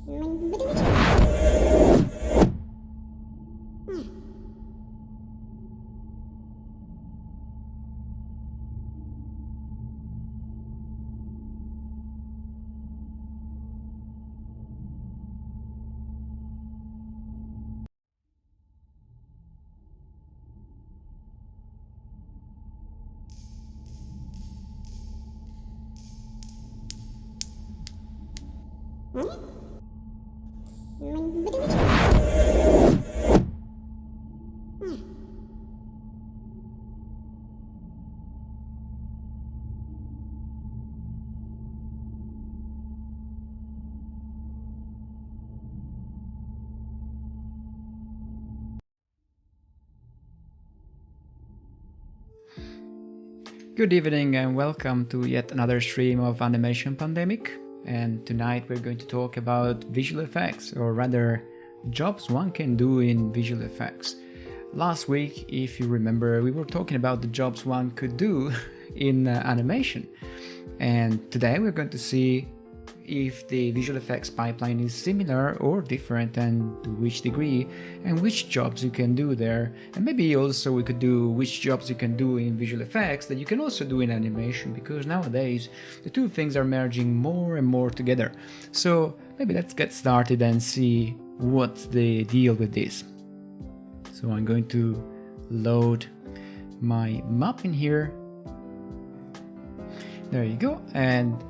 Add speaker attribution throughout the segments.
Speaker 1: Good evening and welcome to yet another stream of Animation Pandemic. And tonight we're going to talk about visual effects, or rather jobs one can do in visual effects. Last week, if you remember, we were talking about the jobs one could do in animation. And today we're going to see if the visual effects pipeline is similar or different, and to which degree, and which jobs you can do there. And maybe also we could do which jobs you can do in visual effects that you can also do in animation, because nowadays the two things are merging more and more together. So maybe let's get started and see what's the deal with this. So I'm going to load my map in here. There you go. And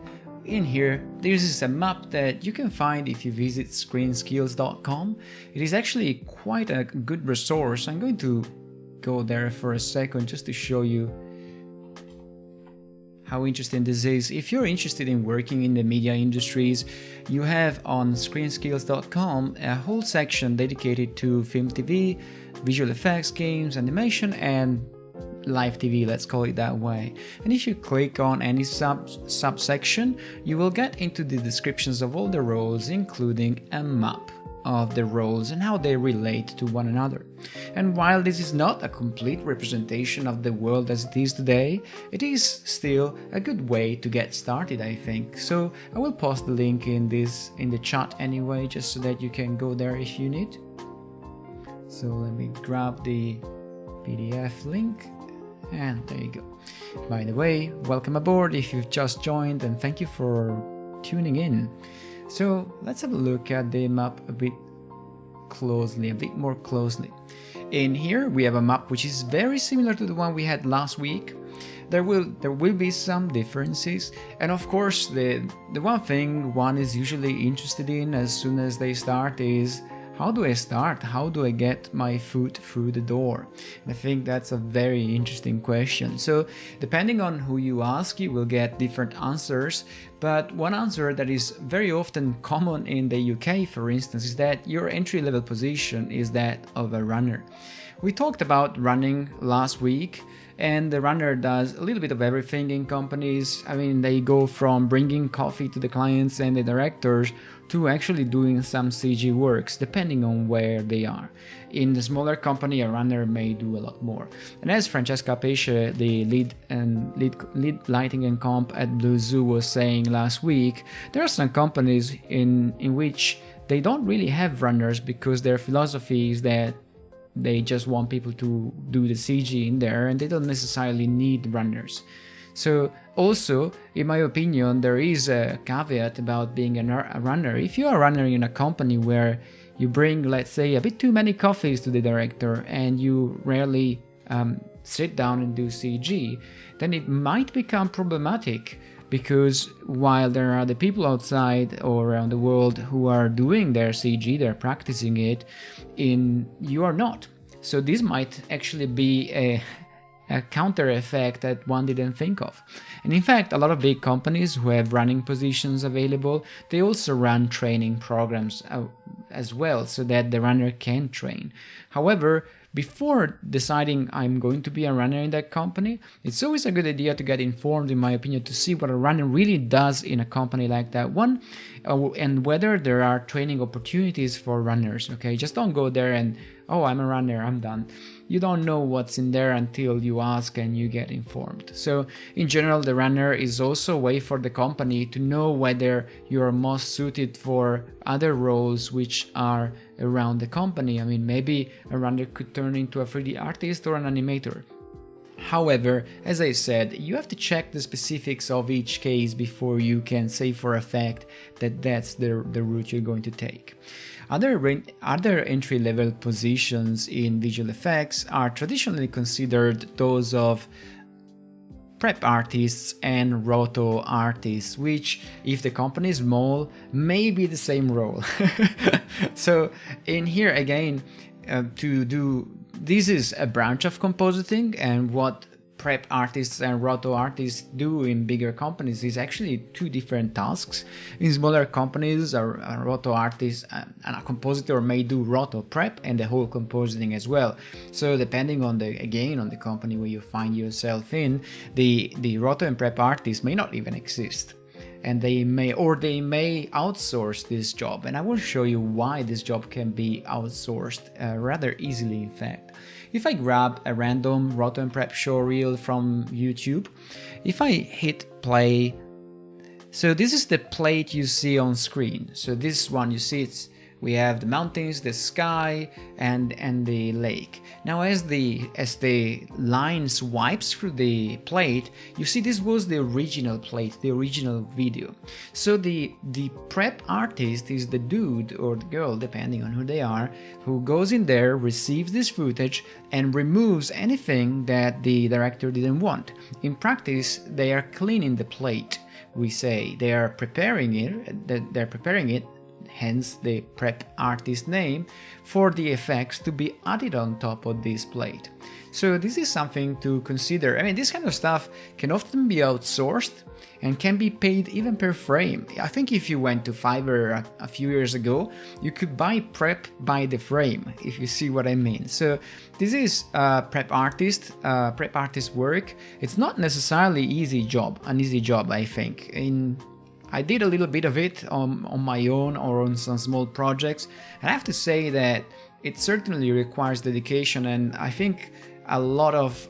Speaker 1: in here, this is a map that you can find if you visit screenskills.com. It is actually quite a good resource. I'm going to go there for a second just to show you how interesting this is. If you're interested in working in the media industries, you have on screenskills.com a whole section dedicated to film, TV, visual effects, games, animation, and live TV, let's call it that way. And if you click on any subsection, you will get into the descriptions of all the roles, including a map of the roles and how they relate to one another. And while this is not a complete representation of the world as it is today, it is still a good way to get started, I think. So I will post the link in the chat anyway, just so that you can go there if you need. So let me grab the PDF link. And there you go. By the way, welcome aboard if you've just joined, and thank you for tuning in. So let's have a look at the map a bit more closely. In here we have a map which is very similar to the one we had last week. There will be some differences, and of course the one thing one is usually interested in as soon as they start is, how do I start? How do I get my foot through the door? And I think that's a very interesting question. So depending on who you ask, you will get different answers. But one answer that is very often common in the UK, for instance, is that your entry-level position is that of a runner. We talked about running last week, and the runner does a little bit of everything in companies. I mean, they go from bringing coffee to the clients and the directors to actually doing some CG works, depending on where they are. In the smaller company, a runner may do a lot more. And as Francesca Pesce, the lead lighting and comp at BlueZoo, was saying last week, there are some companies in which they don't really have runners, because their philosophy is that they just want people to do the CG in there, and they don't necessarily need runners. So also, in my opinion, there is a caveat about being a runner. If you are a runner in a company where you bring, let's say, a bit too many coffees to the director and you rarely sit down and do CG, then it might become problematic, because while there are the people outside or around the world who are doing their CG, they're practicing it, you are not. So this might actually be a counter effect that one didn't think of. And in fact, a lot of big companies who have running positions available, they also run training programs as well, so that the runner can train. However, before deciding I'm going to be a runner in that company, it's always a good idea to get informed, in my opinion, to see what a runner really does in a company like that one, and whether there are training opportunities for runners. Okay, just don't go there and, oh, I'm a runner, I'm done. You don't know what's in there until you ask and you get informed. So in general, the runner is also a way for the company to know whether you are most suited for other roles which are around the company. I mean, maybe a runner could turn into a 3D artist or an animator. However, as I said, you have to check the specifics of each case before you can say for a fact that that's the route you're going to take. Other entry-level positions in visual effects are traditionally considered those of prep artists and roto artists, which, if the company is small, may be the same role. So in here again, this is a branch of compositing, and what prep artists and roto artists do in bigger companies is actually two different tasks. In smaller companies, a roto artist and a compositor may do roto prep and the whole compositing as well. So depending on the company where you find yourself in, the roto and prep artists may not even exist. And they may outsource this job, and I will show you why this job can be outsourced rather easily, in fact. If I grab a random roto and prep showreel from YouTube, if I hit play, so this is the plate you see on screen. So this one, you see, we have the mountains, the sky, and the lake. Now as the line swipes through the plate, you see this was the original plate, the original video. So the prep artist is the dude or the girl, depending on who they are, who goes in there, receives this footage, and removes anything that the director didn't want. In practice, they are cleaning the plate, we say. They are preparing it, hence the prep artist name, for the effects to be added on top of this plate. So this is something to consider. I mean, this kind of stuff can often be outsourced and can be paid even per frame. I think if you went to Fiverr a few years ago, you could buy prep by the frame, if you see what I mean. So this is prep artist work. It's not necessarily an easy job, I think. I did a little bit of it on my own or on some small projects, and I have to say that it certainly requires dedication, and I think a lot of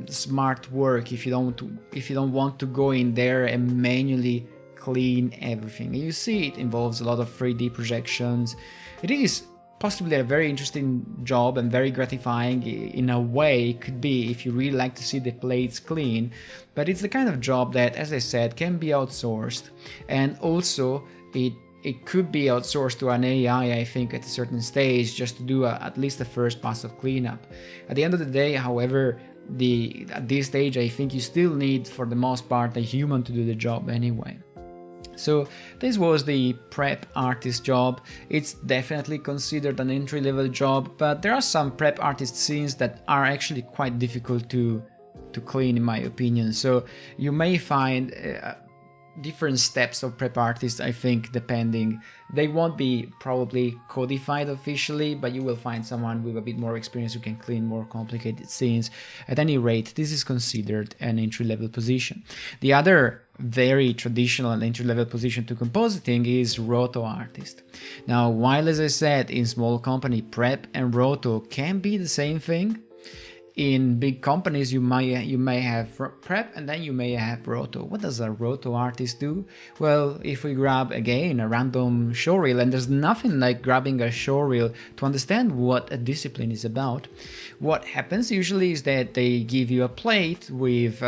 Speaker 1: smart work if you don't want to go in there and manually clean everything. You see, it involves a lot of 3D projections. It is possibly a very interesting job and very gratifying in a way. It could be if you really like to see the plates clean, but it's the kind of job that, as I said, can be outsourced, and also it could be outsourced to an AI, I think, at a certain stage, just to do at least the first pass of cleanup. At the end of the day, however, at this stage, I think you still need, for the most part, a human to do the job anyway. So this was the prep artist job. It's definitely considered an entry-level job, but there are some prep artist scenes that are actually quite difficult to clean, in my opinion. So you may find different steps of prep artists, I think, depending. They won't be probably codified officially, but you will find someone with a bit more experience who can clean more complicated scenes. At any rate, this is considered an entry-level position. The other very traditional and entry-level position to compositing is roto artist. Now, while, as I said, in small company, prep and roto can be the same thing, in big companies you may have prep and then you may have roto. What does a roto artist do? Well, if we grab again a random showreel, and there's nothing like grabbing a showreel to understand what a discipline is about, what happens usually is that they give you a plate with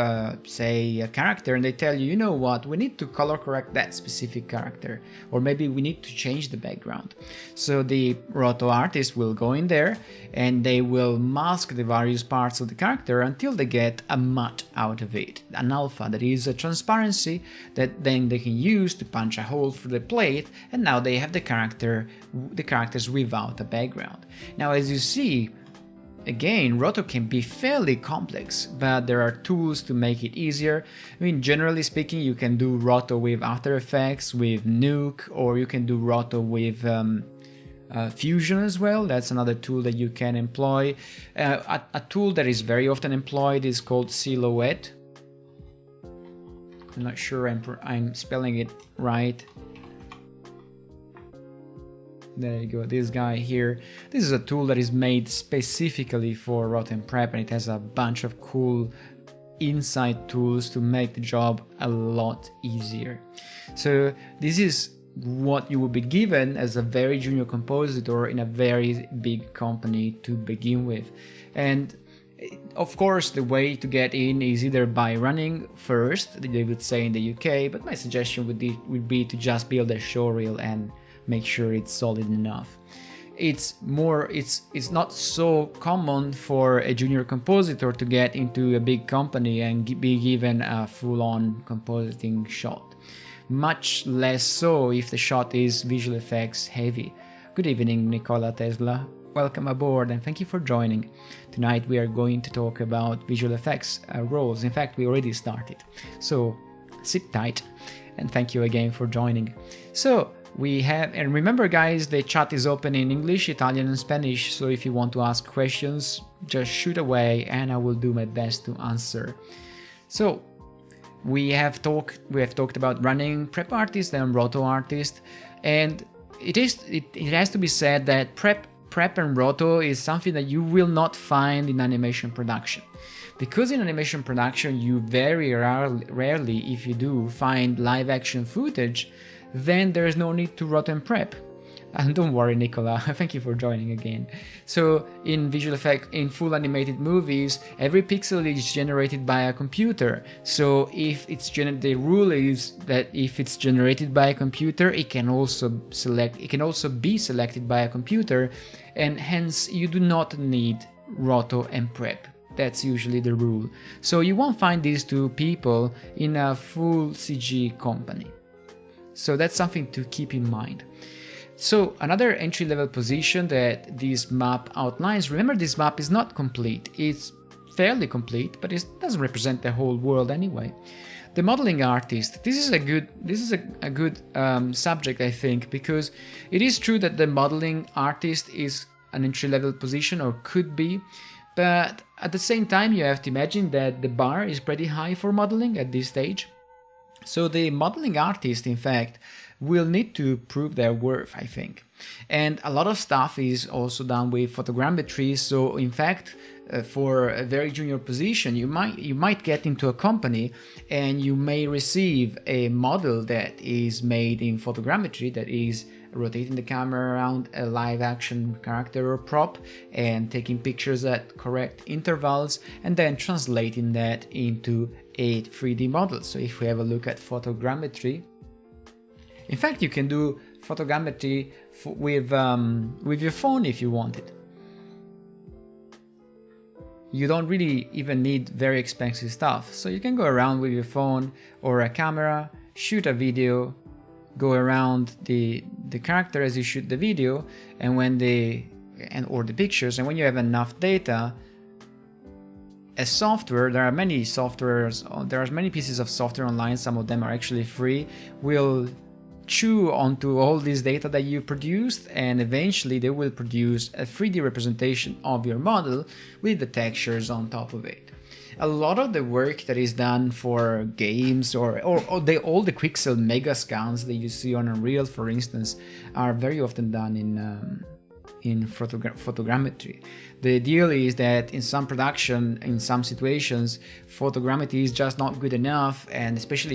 Speaker 1: say a character, and they tell you, you know what, we need to color correct that specific character, or maybe we need to change the background. So the roto artist will go in there and they will mask the various parts of the character until they get a matte out of it, an alpha, that is a transparency that then they can use to punch a hole through the plate, and now they have the characters without a background. Now, as you see, again, roto can be fairly complex, but there are tools to make it easier. I mean, generally speaking, you can do roto with After Effects, with Nuke, or you can do roto with Fusion as well. That's another tool that you can employ. A tool that is very often employed is called Silhouette. I'm not sure I'm spelling it right. There you go, this guy here. This is a tool that is made specifically for Roto and Prep, and it has a bunch of cool inside tools to make the job a lot easier. So this is what you will be given as a very junior compositor in a very big company to begin with. And of course, the way to get in is either by running first, they would say in the UK, but my suggestion would be to just build a showreel and make sure it's solid enough. It's not so common for a junior compositor to get into a big company and be given a full-on compositing shot. Much less so if the shot is visual effects heavy. Good evening, Nicola Tesla. Welcome aboard and thank you for joining. Tonight we are going to talk about visual effects roles. In fact, we already started. So sit tight and thank you again for joining. So we have, and remember guys, the chat is open in English, Italian and Spanish. So if you want to ask questions, just shoot away and I will do my best to answer. So we have talked about running Prep Artist and Roto Artist, and it has to be said that Prep and Roto is something that you will not find in animation production. Because in animation production you very rarely, if you do, find live action footage, then there is no need to Roto and Prep. And don't worry, Nicola, thank you for joining again. So in visual effects, in full animated movies, every pixel is generated by a computer. So if it's the rule is that if it's generated by a computer, it can also be selected by a computer, and hence you do not need Roto and Prep. That's usually the rule. So you won't find these two people in a full CG company. So that's something to keep in mind. So another entry-level position that this map outlines, remember this map is not complete, it's fairly complete, but it doesn't represent the whole world anyway. The modeling artist, this is a good subject, I think, because it is true that the modeling artist is an entry-level position, or could be, but at the same time you have to imagine that the bar is pretty high for modeling at this stage. So the modeling artist, in fact, will need to prove their worth, I think. And a lot of stuff is also done with photogrammetry. So in fact, for a very junior position, you might get into a company and you may receive a model that is made in photogrammetry, that is rotating the camera around a live action character or prop and taking pictures at correct intervals and then translating that into a 3D model. So if we have a look at photogrammetry, in fact, you can do photogrammetry with your phone if you want it. You don't really even need very expensive stuff. So you can go around with your phone or a camera, shoot a video, go around the character as you shoot the video, and or the pictures, and when you have enough data, as software, there are many pieces of software online, some of them are actually free, will chew onto all this data that you produced, and eventually they will produce a 3D representation of your model with the textures on top of it. A lot of the work that is done for games or all the Quixel mega scans that you see on Unreal, for instance, are very often done in photogrammetry. The deal is that in some production, in some situations, photogrammetry is just not good enough, and especially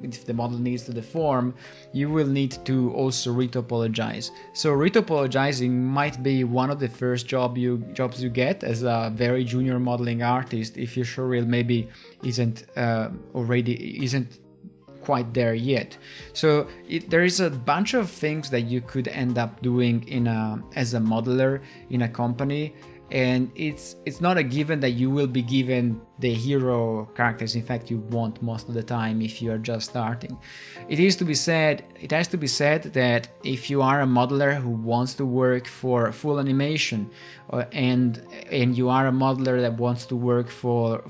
Speaker 1: if the model needs to deform, you will need to also retopologize. So retopologizing might be one of the first jobs you get as a very junior modeling artist if your showreel maybe isn't quite there yet. So there is a bunch of things that you could end up doing as a modeler in a company, and it's not a given that you will be given the hero characters. In fact, you won't most of the time if you are just starting. It has to be said that if you are a modeler who wants to work for full animation, and you are a modeler that wants to work for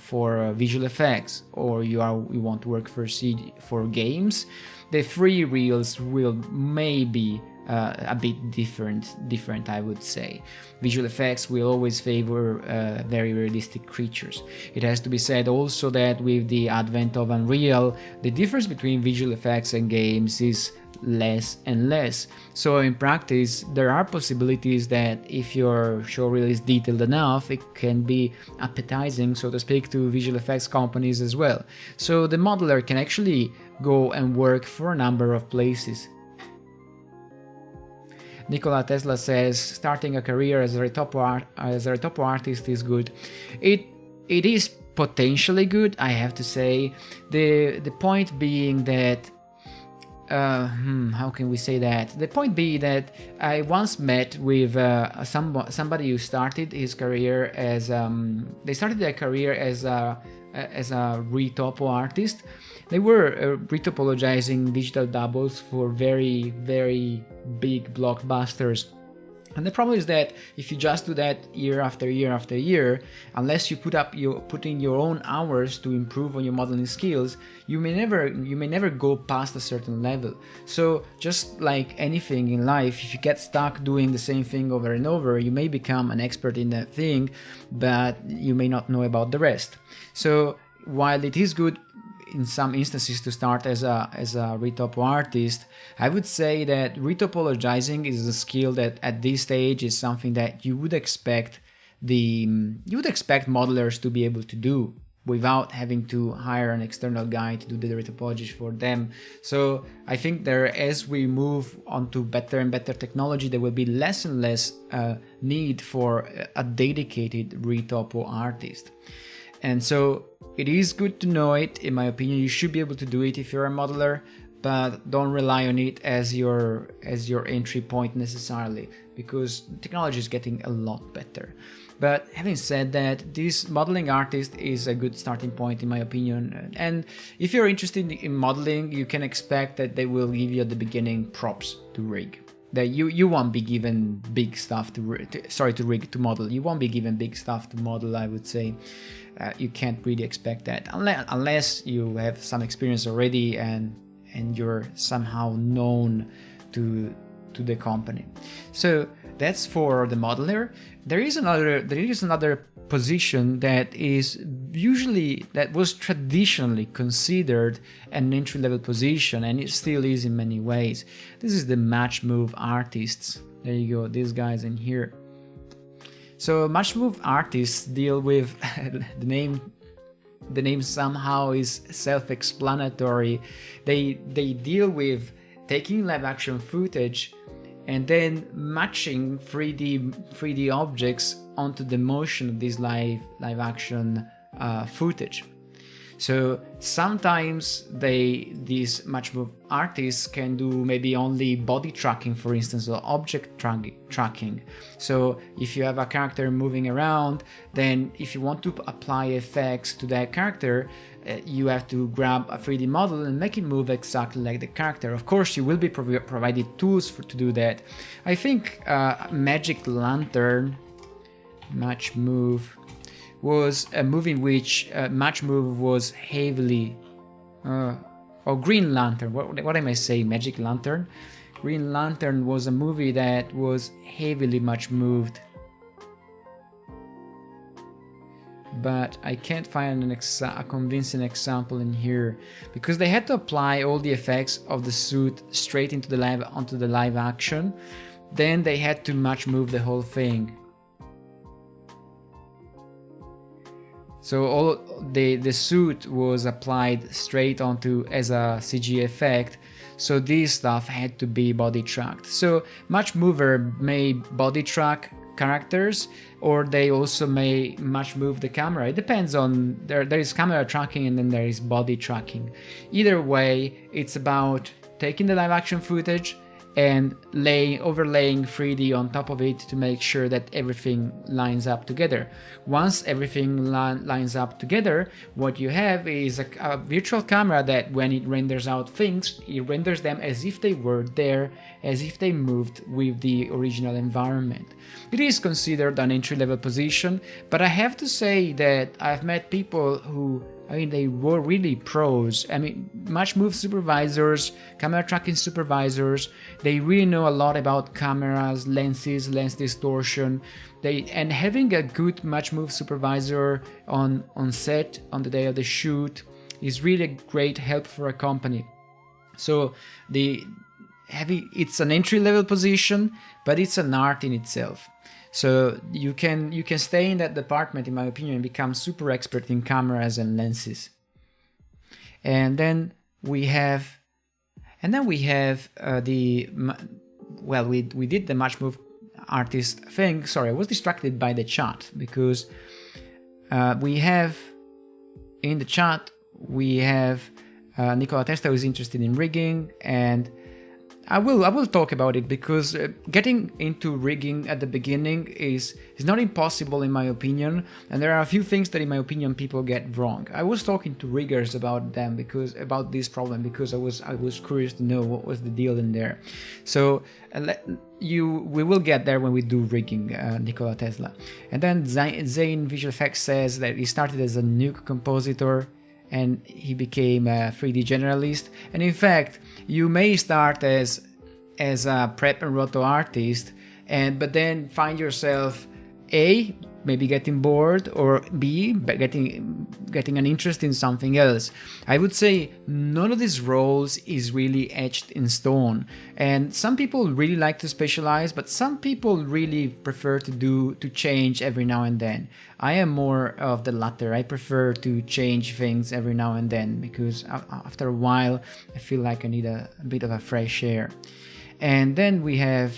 Speaker 1: visual effects, or you want to work for games, the free reels will maybe a bit different, I would say. Visual effects will always favor very realistic creatures. It has to be said also that with the advent of Unreal, the difference between visual effects and games is less and less. So in practice, there are possibilities that if your showreel is detailed enough, it can be appetizing, so to speak, to visual effects companies as well. So the modeler can actually go and work for a number of places. Nikola Tesla says starting a career as a retopo artist is good. It is potentially good, I have to say. The point being that how can we say that? The point being that I once met with somebody who started his career as they started their career as a retopo artist. They were retopologizing digital doubles for very, very big blockbusters. And the problem is that if you just do that year after year after year, unless you put in your own hours to improve on your modeling skills, you may never go past a certain level. So just like anything in life, if you get stuck doing the same thing over and over, you may become an expert in that thing, but you may not know about the rest. So while it is good in some instances to start as a retopo artist, I would say that retopologizing is a skill that at this stage is something that you would expect modelers to be able to do without having to hire an external guy to do the retopology for them. So I think as we move on to better and better technology, there will be less and less need for a dedicated retopo artist. And so it is good to know it. In my opinion, you should be able to do it if you're a modeler, but don't rely on it as your entry point necessarily, because technology is getting a lot better. But having said that, this modeling artist is a good starting point in my opinion. And if you're interested in modeling, you can expect that they will give you at the beginning props to rig. That you won't be given big stuff to model. You won't be given big stuff to model, I would say. You can't really expect that unless you have some experience already and you're somehow known to the company. So that's for the modeler. There is another position that was traditionally considered an entry-level position, and it still is in many ways. This is the match move artists. There you go, these guys in here. So match move artists deal with the name somehow is self-explanatory. They deal with taking live action footage and then matching 3D objects onto the motion of this live action footage. So sometimes these match move artists can do maybe only body tracking, for instance, or object tracking. So if you have a character moving around, then if you want to apply effects to that character, you have to grab a 3D model and make it move exactly like the character. Of course, you will be provided tools to do that. I think Magic Lantern Match Move was a movie in which Match Move was heavily... or Green Lantern, what am I saying? Magic Lantern? Green Lantern was a movie that was heavily match moved. But I can't find a convincing example in here, because they had to apply all the effects of the suit straight onto the live action. Then they had to match move the whole thing. So all the suit was applied straight onto as a CG effect. So this stuff had to be body tracked. So match mover may body track characters, or they also may match move the camera. It depends on there is camera tracking and then there is body tracking. Either way, it's about taking the live action footage and overlaying 3D on top of it to make sure that everything lines up together. Once everything lines up together, what you have is a virtual camera that when it renders out things, it renders them as if they were there, as if they moved with the original environment. It is considered an entry-level position, but I have to say that I've met people who I mean, they were really pros. I mean, much move supervisors, camera tracking supervisors, they really know a lot about cameras, lenses, lens distortion. And having a good much move supervisor on set on the day of the shoot is really a great help for a company. So it's an entry-level position, but it's an art in itself. So you can stay in that department, in my opinion, and become super expert in cameras and lenses. And then we have we did the much move artist thing. Sorry, I was distracted by the chat because we have in the chat Nicola Testa, who is interested in rigging, and I will talk about it because getting into rigging at the beginning is not impossible in my opinion, and there are a few things that in my opinion people get wrong. I was talking to riggers about this problem because I was curious to know what was the deal in there. So we will get there when we do rigging, Nikola Tesla. And then Zane Visual Effects says that he started as a nuke compositor and he became a 3D generalist. And in fact, you may start as a prep and roto artist, but then find yourself A, maybe getting bored, or B, getting an interest in something else. I would say none of these roles is really etched in stone, and some people really like to specialize, but some people really prefer to change every now and then. I am more of the latter. I prefer to change things every now and then because after a while I feel like I need a bit of a fresh air. And then we have,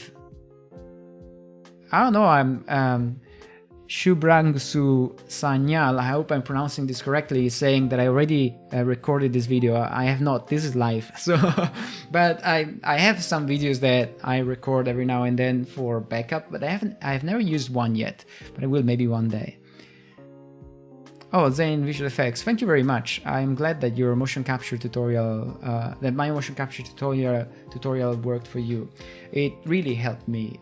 Speaker 1: Shubrangsu Sanyal, I hope I'm pronouncing this correctly, saying that I already recorded this video. I have not, this is live. So, but I have some videos that I record every now and then for backup, but I've never used one yet, but I will maybe one day. Oh, Zane Visual Effects, thank you very much. I'm glad that your motion capture tutorial, that my motion capture tutorial worked for you. It really helped me.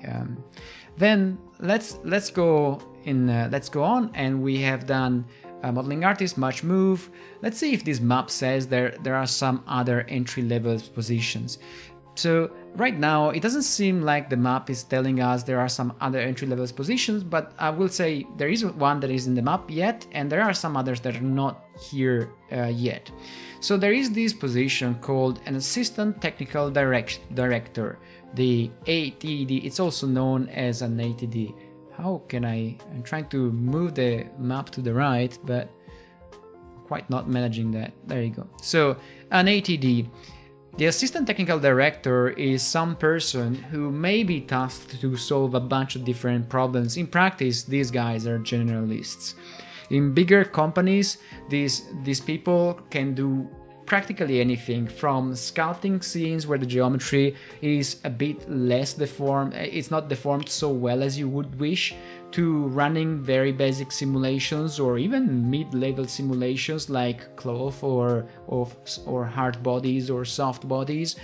Speaker 1: Then let's go on, and we have done modeling artist, much move. Let's see if this map says there are some other entry-level positions. So right now it doesn't seem like the map is telling us there are some other entry-level positions, but I will say there is one that is in the map yet, and there are some others that are not here yet. So there is this position called an Assistant Technical Director, the ATD. It's also known as an ATD. I'm trying to move the map to the right, but quite not managing that. There you go. So an ATD. The Assistant Technical Director is some person who may be tasked to solve a bunch of different problems. In practice, these guys are generalists. In bigger companies, these people can do practically anything, from scouting scenes where the geometry is a bit less deformed, it's not deformed so well as you would wish, to running very basic simulations or even mid-level simulations like cloth or hard bodies or soft bodies.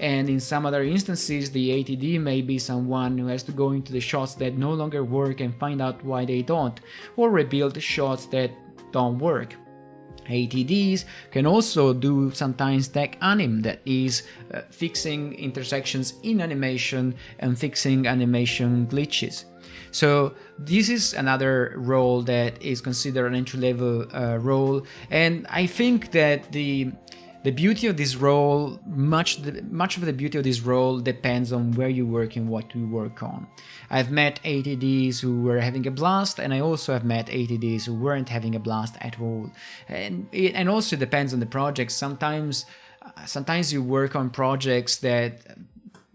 Speaker 1: And in some other instances, the ATD may be someone who has to go into the shots that no longer work and find out why they don't, or rebuild shots that don't work. ATDs can also do sometimes tech anim, that is fixing intersections in animation and fixing animation glitches. So this is another role that is considered an entry-level role, and I think that the beauty of this role, much of the beauty of this role depends on where you work and what you work on. I've met ATDs who were having a blast, and I also have met ATDs who weren't having a blast at all. And also depends on the project. Sometimes you work on projects that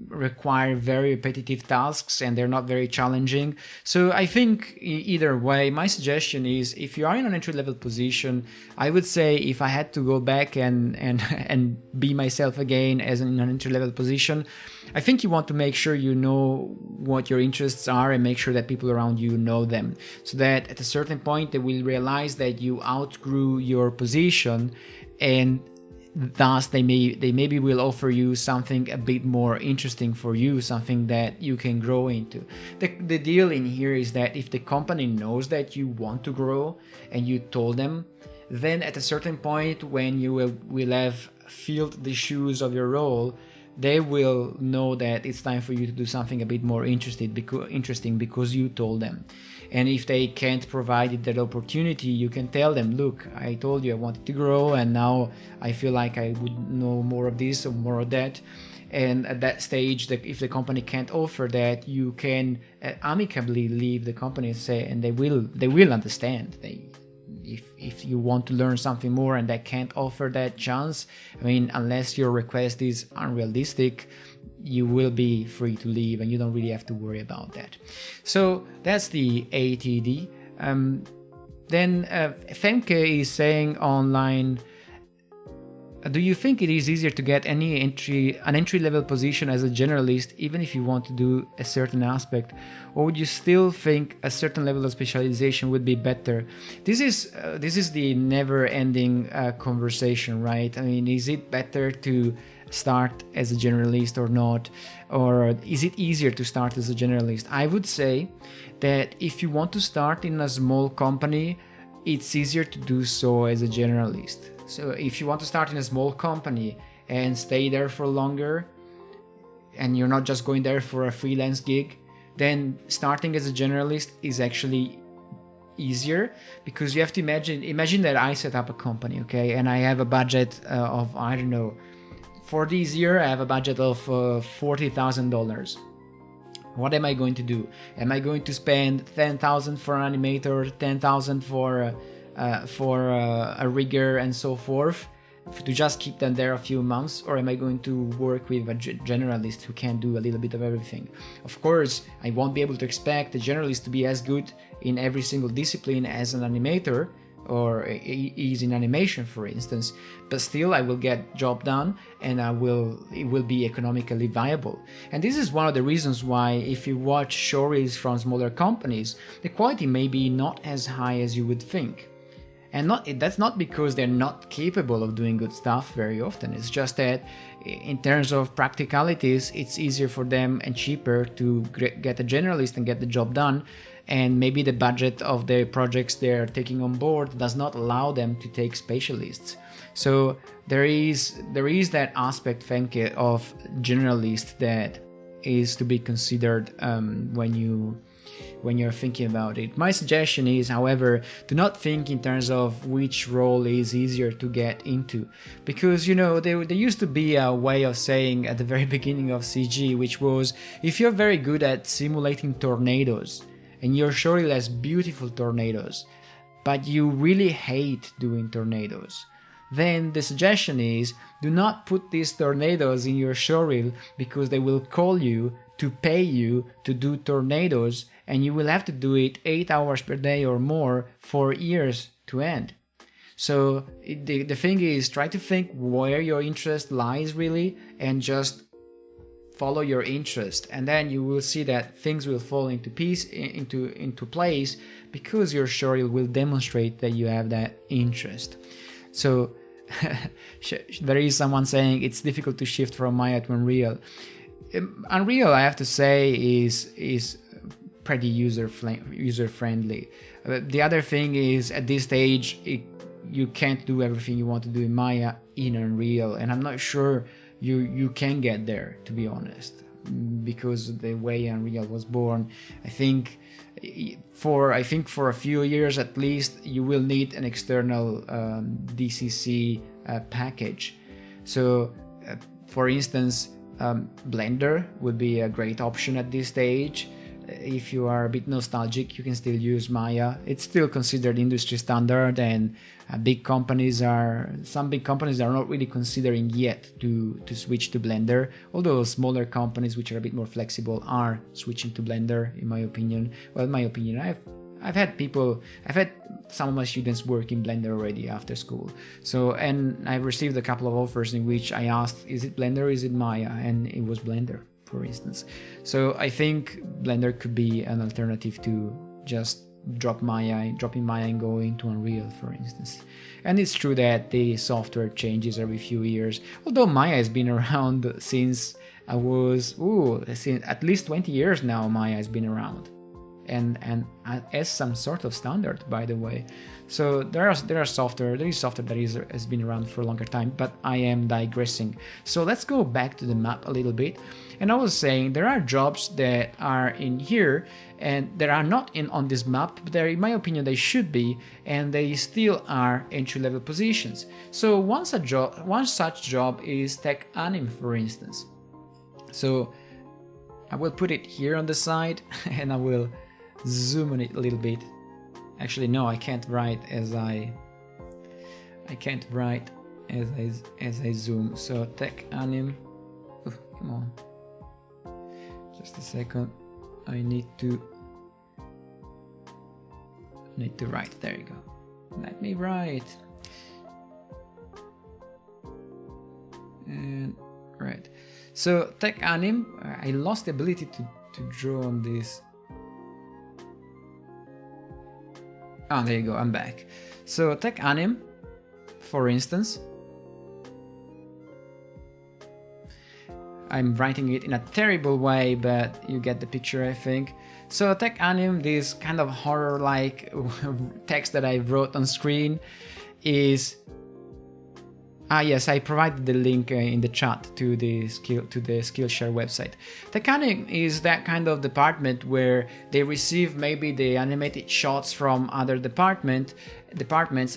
Speaker 1: require very repetitive tasks and they're not very challenging. So I think either way, my suggestion is, if you are in an entry-level position, I would say if I had to go back and be myself again as in an entry-level position, I think you want to make sure you know what your interests are and make sure that people around you know them, so that at a certain point they will realize that you outgrew your position, and thus they maybe will offer you something a bit more interesting for you, something that you can grow into. The deal in here is that if the company knows that you want to grow and you told them, then at a certain point when you will have filled the shoes of your role, they will know that it's time for you to do something a bit more interesting because you told them. And if they can't provide that opportunity, you can tell them, look, I told you I wanted to grow, and now I feel like I would know more of this or more of that. And at that stage, if the company can't offer that, you can amicably leave the company and say, and they will understand. If you want to learn something more and they can't offer that chance, I mean, unless your request is unrealistic, you will be free to leave and you don't really have to worry about that. So that's the ATD. Then Femke is saying online, do you think it is easier to get an entry-level position as a generalist, even if you want to do a certain aspect, or would you still think a certain level of specialization would be better? This is the never-ending conversation, right? I mean, is it better to start as a generalist or not, or is it easier to start as a generalist? I would say that if you want to start in a small company, it's easier to do so as a generalist. So if you want to start in a small company and stay there for longer, and you're not just going there for a freelance gig, then starting as a generalist is actually easier, because you have to imagine that I set up a company, okay, and I have a budget of, I don't know, for this year I have a budget of $40,000. What am I going to do? Am I going to spend $10,000 for an animator, $10,000 for a rigger and so forth, to just keep them there a few months, or am I going to work with a generalist who can do a little bit of everything? Of course, I won't be able to expect a generalist to be as good in every single discipline as an animator, or is in animation, for instance, but still I will get job done, and it will be economically viable. And this is one of the reasons why, if you watch showreels from smaller companies, the quality may be not as high as you would think. And that's not because they're not capable of doing good stuff very often. It's just that in terms of practicalities, it's easier for them and cheaper to get a generalist and get the job done. And maybe the budget of the projects they're taking on board does not allow them to take specialists. So there is that aspect, Femke, of generalist that is to be considered when you're thinking about it. My suggestion is, however, do not think in terms of which role is easier to get into, because there used to be a way of saying at the very beginning of CG, which was, if you're very good at simulating tornadoes and your showreel has beautiful tornadoes, but you really hate doing tornadoes, then the suggestion is, do not put these tornadoes in your showreel, because they will call you to pay you to do tornadoes, and you will have to do it 8 hours per day or more for years to end. So the thing is, try to think where your interest lies really, and just follow your interest, and then you will see that things will fall into place, because your showreel will demonstrate that you have that interest. So there is someone saying it's difficult to shift from Maya to Unreal. Unreal, I have to say, is pretty user friendly. The other thing is, at this stage, you can't do everything you want to do in Maya in Unreal, and I'm not sure you can get there, to be honest, because the way Unreal was born. I think for a few years at least, you will need an external DCC package. So for instance, Blender would be a great option at this stage. If you are a bit nostalgic, you can still use Maya. It's still considered industry standard, and some big companies are not really considering yet to switch to Blender, although smaller companies which are a bit more flexible are switching to Blender, in my opinion. Well, in my opinion, I've had some of my students work in Blender already after school. So, and I've received a couple of offers in which I asked, is it Blender or is it Maya? And it was Blender, for instance. So I think Blender could be an alternative to just dropping Maya and go into Unreal, for instance. And it's true that the software changes every few years, although Maya has been around since at least 20 years now. Maya has been around. and as some sort of standard, by the way. So there is software that has been around for a longer time, but I am digressing. So let's go back to the map a little bit. And I was saying there are jobs that are in here and that are not on this map, but in my opinion they should be, and they still are entry-level positions. So one such job is tech anim, for instance. So I will put it here on the side and I will zoom on it a little bit. Actually, no, I can't write as I zoom. So tech anim. Ooh, come on. Just a second. I need to write. There you go. Let me write. And right. So tech anim. I lost the ability to draw on this. Oh, there you go, I'm back. So tech anim, for instance, I'm writing it in a terrible way, but you get the picture, I think. So tech anim, this kind of horror-like text that I wrote on screen, is yes, I provided the link in the chat to the Skillshare website. Tech anim is that kind of department where they receive maybe the animated shots from other departments,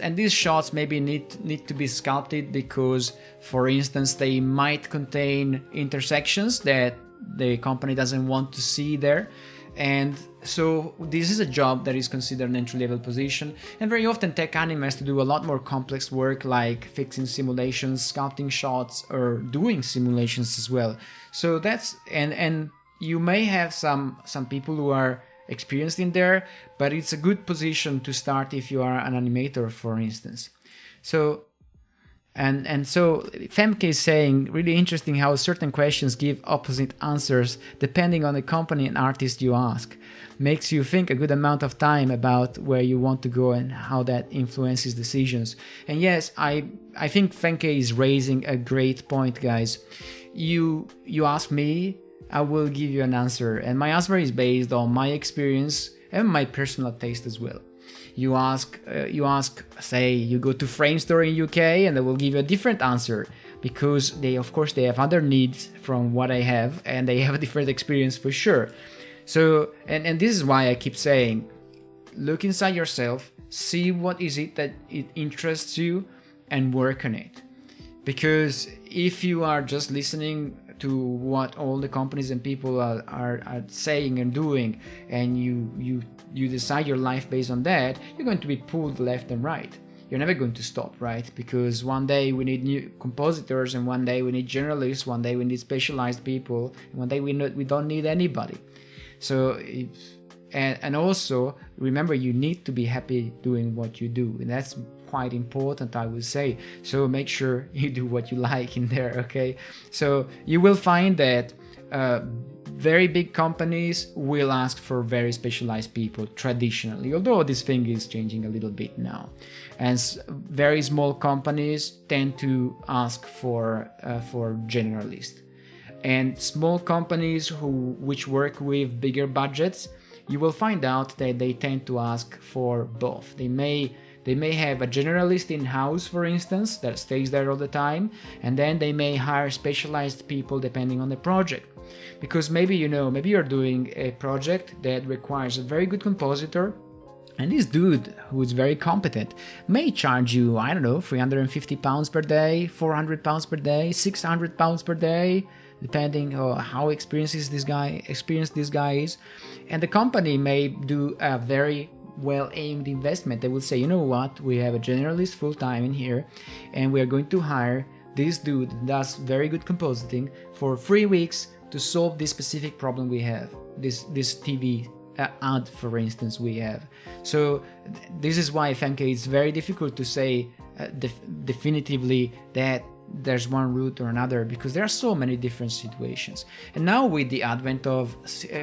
Speaker 1: and these shots maybe need to be sculpted because, for instance, they might contain intersections that the company doesn't want to see there. And so this is a job that is considered an entry-level position, and very often tech anim has to do a lot more complex work like fixing simulations, sculpting shots, or doing simulations as well. So that's and you may have some people who are experienced in there, but it's a good position to start if you are an animator, for instance. So and so Femke is saying, really interesting how certain questions give opposite answers depending on the company and artist you ask. Makes you think a good amount of time about where you want to go and how that influences decisions. And yes, I think Femke is raising a great point, guys. You ask me, I will give you an answer, and my answer is based on my experience and my personal taste as well. You ask, say, you go to Framestore in UK, and they will give you a different answer because they have other needs from what I have, and they have a different experience for sure. So, and this is why I keep saying, look inside yourself, see what is it that it interests you, and work on it. Because if you are just listening to what all the companies and people are saying and doing, and you decide your life based on that, you're going to be pulled left and right. You're never going to stop, right? Because one day we need new compositors, and one day we need journalists, one day we need specialized people, and one day we don't need anybody. So, and also remember, you need to be happy doing what you do, and that's quite important, I would say. So make sure you do what you like in there, okay? So you will find that very big companies will ask for very specialized people traditionally, although this thing is changing a little bit now. And very small companies tend to ask for generalists. And small companies which work with bigger budgets, you will find out that they tend to ask for both. They may have a generalist in-house, for instance, that stays there all the time, and then they may hire specialized people depending on the project. Because maybe you're doing a project that requires a very good compositor, and this dude who is very competent may charge you, I don't know, £350 per day, £400 per day, £600 per day, depending on how experienced this guy is. And the company may do a very well-aimed investment. They will say, you know what, we have a generalist full-time in here, and we are going to hire this dude that does very good compositing for 3 weeks to solve this specific problem we have, this TV ad, for instance, we have. So this is why, Femke, it's very difficult to say definitively that there's one route or another, because there are so many different situations. And now with the advent of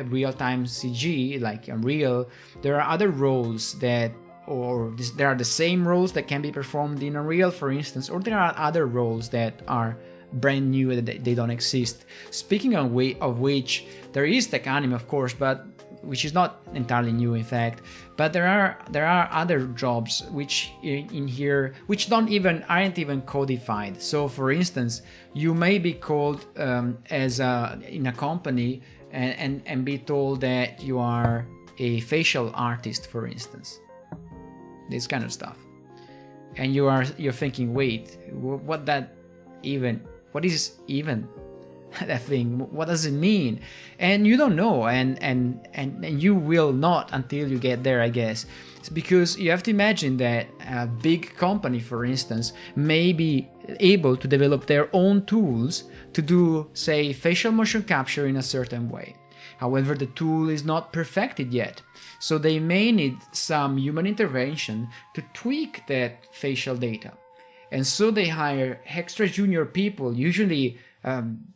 Speaker 1: real-time CG like Unreal, there are other roles there are the same roles that can be performed in Unreal, for instance, or there are other roles that are brand new, that they don't exist. Speaking of which, there is tech anim, of course, but which is not entirely new in fact, but there are other jobs which in here which aren't even codified. So for instance, you may be called in a company and be told that you are a facial artist, for instance, this kind of stuff, and you're thinking, wait, what is even that thing, what does it mean? And you don't know, and you will not until you get there, I guess. It's because you have to imagine that a big company, for instance, may be able to develop their own tools to do, say, facial motion capture in a certain way. However, the tool is not perfected yet, so they may need some human intervention to tweak that facial data. And so they hire extra junior people, usually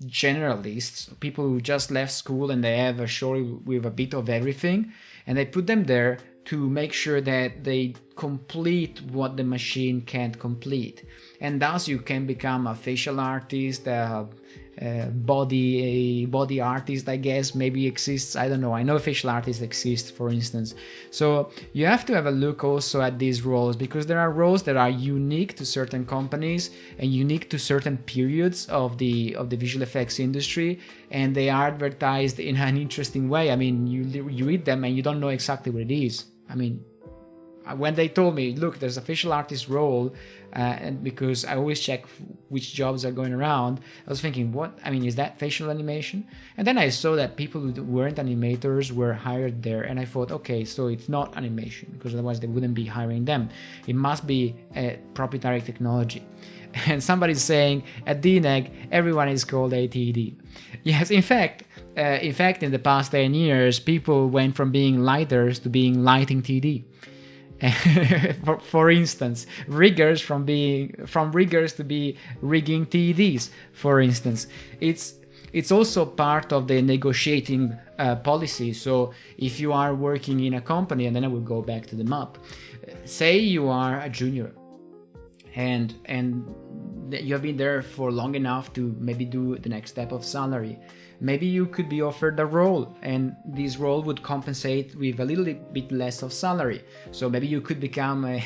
Speaker 1: generalists, people who just left school and they have a show with a bit of everything, and they put them there to make sure that they complete what the machine can't complete. And thus you can become a facial artist, a body artist, I guess, maybe exists, I don't know. I know facial artists exist, for instance. So you have to have a look also at these roles, because there are roles that are unique to certain companies and unique to certain periods of the visual effects industry, and they are advertised in an interesting way. I mean, you read them and you don't know exactly what it is. I mean, when they told me, look, there's a facial artist role, and because I always check which jobs are going around, I was thinking, what? I mean, is that facial animation? And then I saw that people who weren't animators were hired there, and I thought, okay, so it's not animation, because otherwise they wouldn't be hiring them. It must be a proprietary technology. And somebody's saying, at DNEG, everyone is called ATD. Yes, in fact, in the past 10 years, people went from being lighters to being lighting TD. For instance, riggers from riggers to be rigging TEDs, for instance. It's also part of the negotiating policy. So if you are working in a company, and then I will go back to the map, say you are a junior and you have been there for long enough to maybe do the next step of salary. Maybe you could be offered a role, and this role would compensate with a little bit less of salary. So maybe you could become a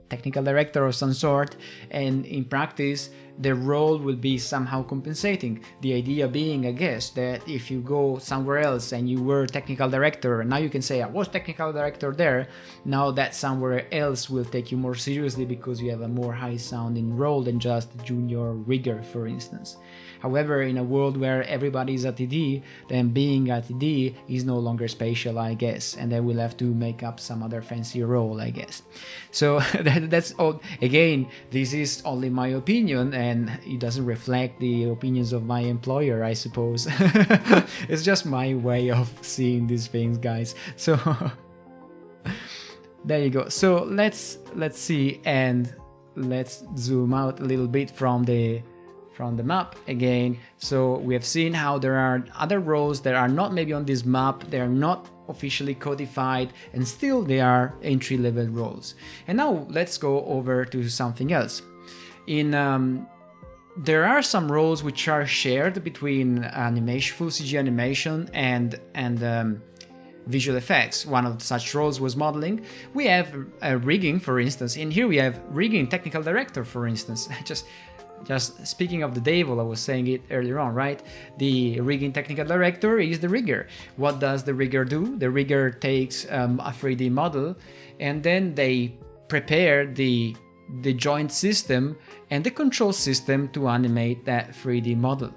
Speaker 1: technical director of some sort, and in practice the role will be somehow compensating. The idea being, I guess, that if you go somewhere else and you were technical director, and now you can say, I was technical director there, now that somewhere else will take you more seriously because you have a more high sounding role than just junior rigger, for instance. However, in a world where everybody is a TD, then being a TD is no longer spatial, I guess, and they will have to make up some other fancy role, I guess. So that's all. Again, this is only my opinion, and it doesn't reflect the opinions of my employer, I suppose. It's just my way of seeing these things, guys. So there you go. So let's see, and let's zoom out a little bit from the map again. So we have seen how there are other roles that are not maybe on this map, they are not officially codified, and still they are entry-level roles. And now let's go over to something else. There are some roles which are shared between animation, full CG animation and visual effects. One of such roles was modeling. We have rigging, for instance. In here we have rigging technical director, for instance. Just speaking of the devil, I was saying it earlier on, right? The rigging technical director is the rigger. What does the rigger do? The rigger takes a 3D model, and then they prepare the joint system and the control system to animate that 3D model.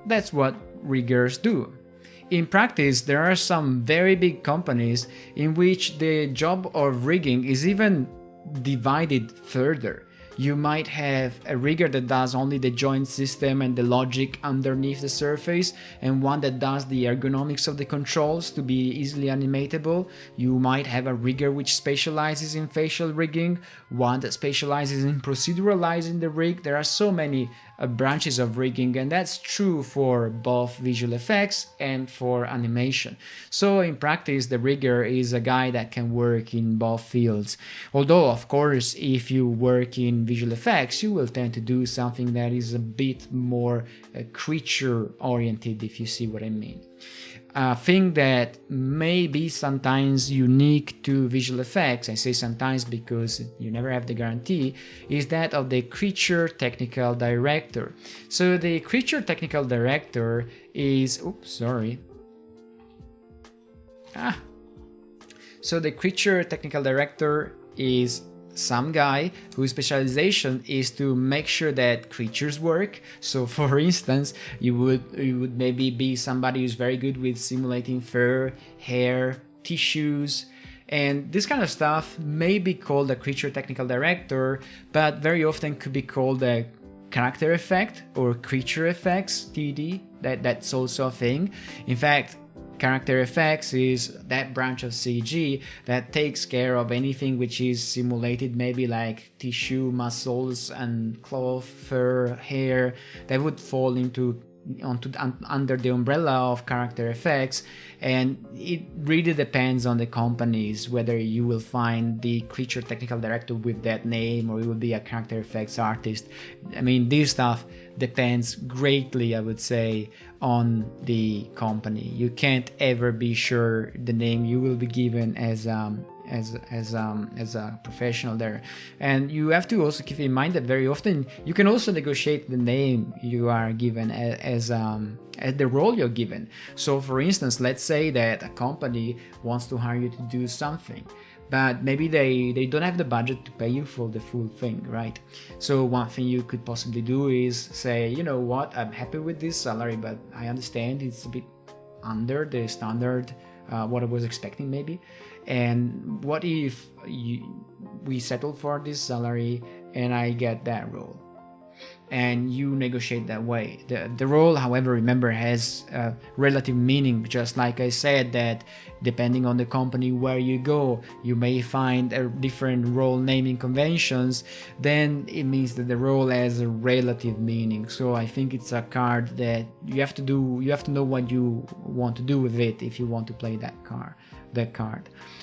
Speaker 1: That's what riggers do. In practice, there are some very big companies in which the job of rigging is even divided further. You might have a rigger that does only the joint system and the logic underneath the surface, and one that does the ergonomics of the controls to be easily animatable. You might have a rigger which specializes in facial rigging, one that specializes in proceduralizing the rig. There are so many branches of rigging, and that's true for both visual effects and for animation. So in practice, the rigger is a guy that can work in both fields. Although, of course, if you work in visual effects, you will tend to do something that is a bit more creature oriented, if you see what I mean. a thing that may be sometimes unique to visual effects, I say sometimes because you never have the guarantee, is that of the creature technical director. So the creature technical director is, So the creature technical director is some guy whose specialization is to make sure that creatures work. So for instance, you would maybe be somebody who's very good with simulating fur, hair, tissues, and this kind of stuff may be called a creature technical director, but very often could be called a character effect or creature effects TD. That's also a thing. In fact, character effects is that branch of CG that takes care of anything which is simulated, maybe like tissue, muscles, and cloth, fur, hair, that would fall under the umbrella of character effects. And it really depends on the companies whether you will find the creature technical director with that name or it will be a character effects artist. I mean, this stuff depends greatly, I would say, on the company. You can't ever be sure the name you will be given as a professional there. And you have to also keep in mind that very often you can also negotiate the name you are given as the role you're given. So for instance, let's say that a company wants to hire you to do something, but maybe they don't have the budget to pay you for the full thing, right? So one thing you could possibly do is say, you know what, I'm happy with this salary, but I understand it's a bit under the standard, what I was expecting maybe. And what if we settle for this salary and I get that role? And you negotiate that way. The role, however, remember, has relative meaning. Just like I said, that depending on the company where you go, you may find a different role naming conventions. Then it means that the role has a relative meaning. So I think it's a card that you have to know what you want to do with it if you want to play that card.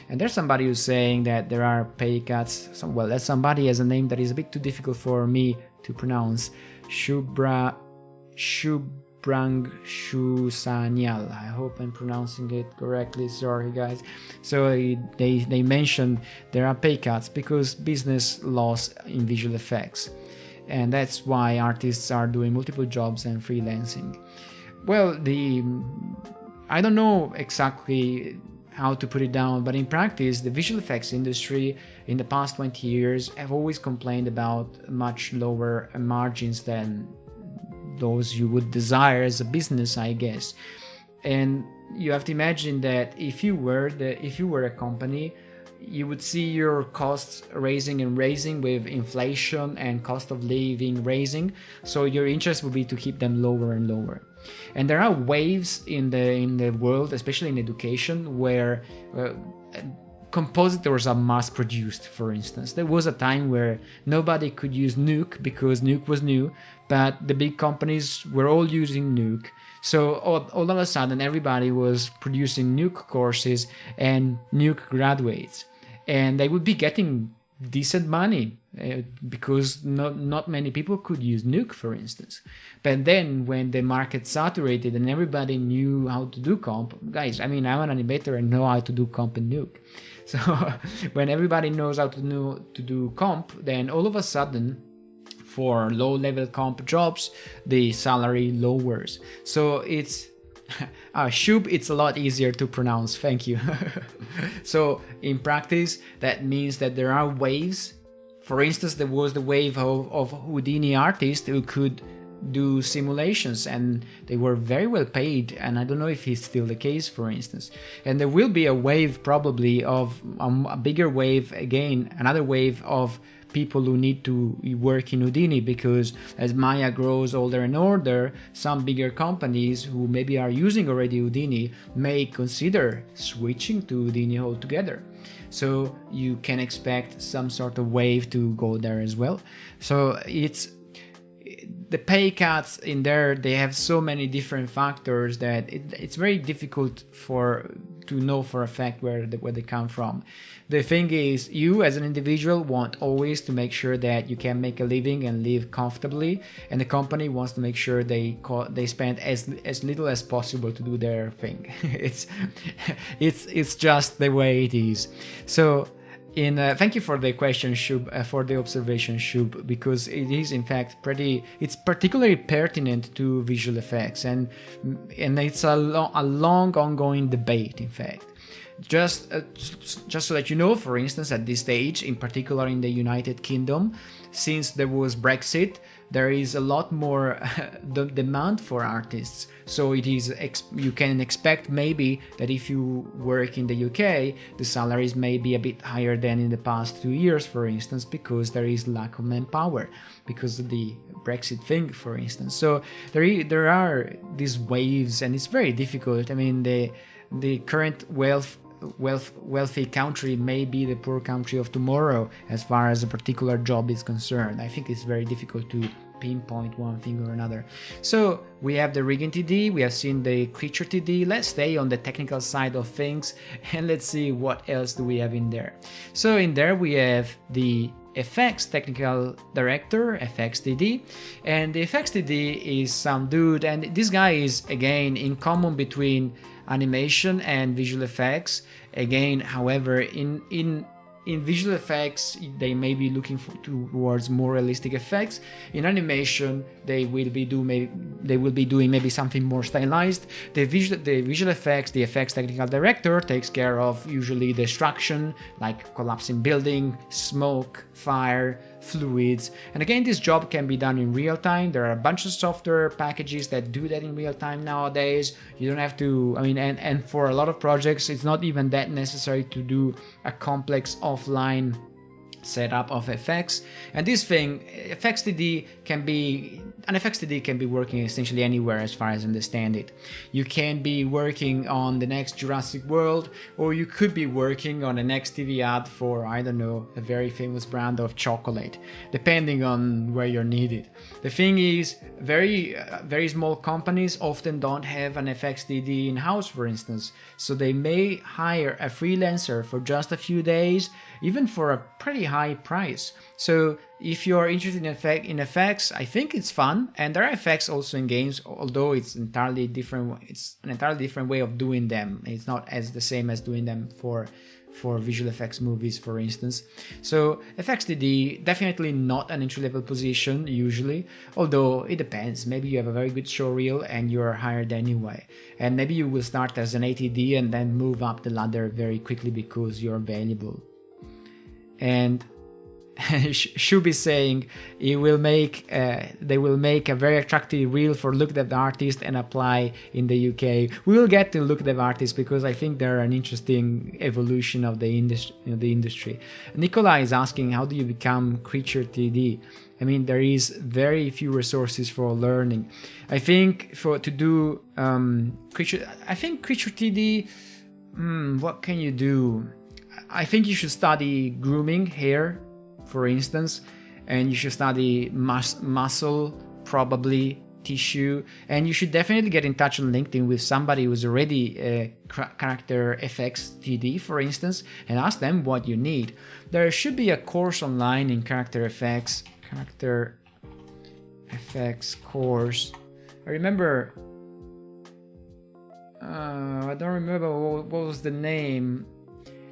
Speaker 1: And there's somebody who's saying that there are pay cuts. Well, that somebody has a name that is a bit too difficult for me to pronounce. Shubrang Shusanyal. I hope I'm pronouncing it correctly. Sorry, guys. So they mentioned there are pay cuts because business loss in visual effects, and that's why artists are doing multiple jobs and freelancing. Well, I don't know exactly how to put it down, but in practice, the visual effects industry in the past 20 years have always complained about much lower margins than those you would desire as a business, I guess. And you have to imagine that if you were a company, you would see your costs raising with inflation and cost of living raising. So your interest would be to keep them lower and lower. And there are waves in the world, especially in education, where compositors are mass produced. For instance, there was a time where nobody could use Nuke because Nuke was new, but the big companies were all using Nuke. So all of a sudden, everybody was producing Nuke courses and Nuke graduates, and they would be getting decent money because not many people could use Nuke, for instance. But then when the market saturated and everybody knew how to do comp, guys, I mean, I'm an animator and know how to do comp and Nuke. So when everybody knows how to do comp, then all of a sudden, for low-level comp jobs, the salary lowers. So it's Shub, it's a lot easier to pronounce. Thank you. So in practice, that means that there are waves. For instance, there was the wave of Houdini artists who could do simulations, and they were very well paid, and I don't know if it's still the case, for instance. And there will be a wave probably of a bigger wave again, another wave of people who need to work in Houdini, because as Maya grows older and older, some bigger companies who maybe are using already Houdini may consider switching to Houdini altogether. So you can expect some sort of wave to go there as well. So it's the pay cuts in there, they have so many different factors that it's very difficult for to know for a fact where they come from. The thing is, you as an individual want always to make sure that you can make a living and live comfortably, and the company wants to make sure they spend as little as possible to do their thing. it's just the way it is. So thank you for the question, Shub, for the observation, Shub, because it is in fact it's particularly pertinent to visual effects, and it's a long ongoing debate, in fact. Just to let you know, for instance, at this stage, in particular in the United Kingdom, since there was Brexit, there is a lot more demand for artists. So you can expect maybe that if you work in the UK, the salaries may be a bit higher than in the past 2 years, for instance, because there is lack of manpower because of the Brexit thing, for instance. So there are these waves, and it's very difficult. I mean, the current wealthy country may be the poor country of tomorrow as far as a particular job is concerned. I think it's very difficult to pinpoint one thing or another. So we have the rigging TD, we have seen the creature TD. Let's stay on the technical side of things and let's see what else do we have in there. So in there we have the FX Technical Director, FXTD, and the FXTD is some dude, and this guy is again in common between animation and visual effects. Again, however, in visual effects they may be looking towards more realistic effects. In animation they will be doing maybe something more stylized. The visual effects, the effects technical director takes care of usually destruction, like collapsing building, smoke, fire, fluids. And again, this job can be done in real time. There are a bunch of software packages that do that in real time nowadays. You don't have to, and for a lot of projects it's not even that necessary to do a complex offline setup of FX. And this thing, FXTD can be working essentially anywhere as far as I understand it. You can be working on the next Jurassic World, or you could be working on the next TV ad for, I don't know, a very famous brand of chocolate, depending on where you're needed. The thing is, very small companies often don't have an FXTD in-house, for instance, so they may hire a freelancer for just a few days, even for a pretty high price. So if you're interested in effects, I think it's fun, and there are effects also in games, although it's an entirely different way of doing them. It's not as the same as doing them for visual effects movies, for instance. So FXTD, definitely not an entry-level position usually, although it depends. Maybe you have a very good showreel and you're hired anyway, and maybe you will start as an ATD and then move up the ladder very quickly because you're valuable. And should be saying they will make a very attractive reel for look dev artists and apply in the UK. We will get to look dev artists because I think they're an interesting evolution of the industry. Nicola is asking, how do you become creature TD? I mean, there is very few resources for learning. I think creature TD, what can you do? I think you should study grooming hair, for instance, and you should study muscle, probably tissue, and you should definitely get in touch on LinkedIn with somebody who's already a character FX TD, for instance, and ask them what you need. There should be a course online in character FX course. I remember, I don't remember what was the name.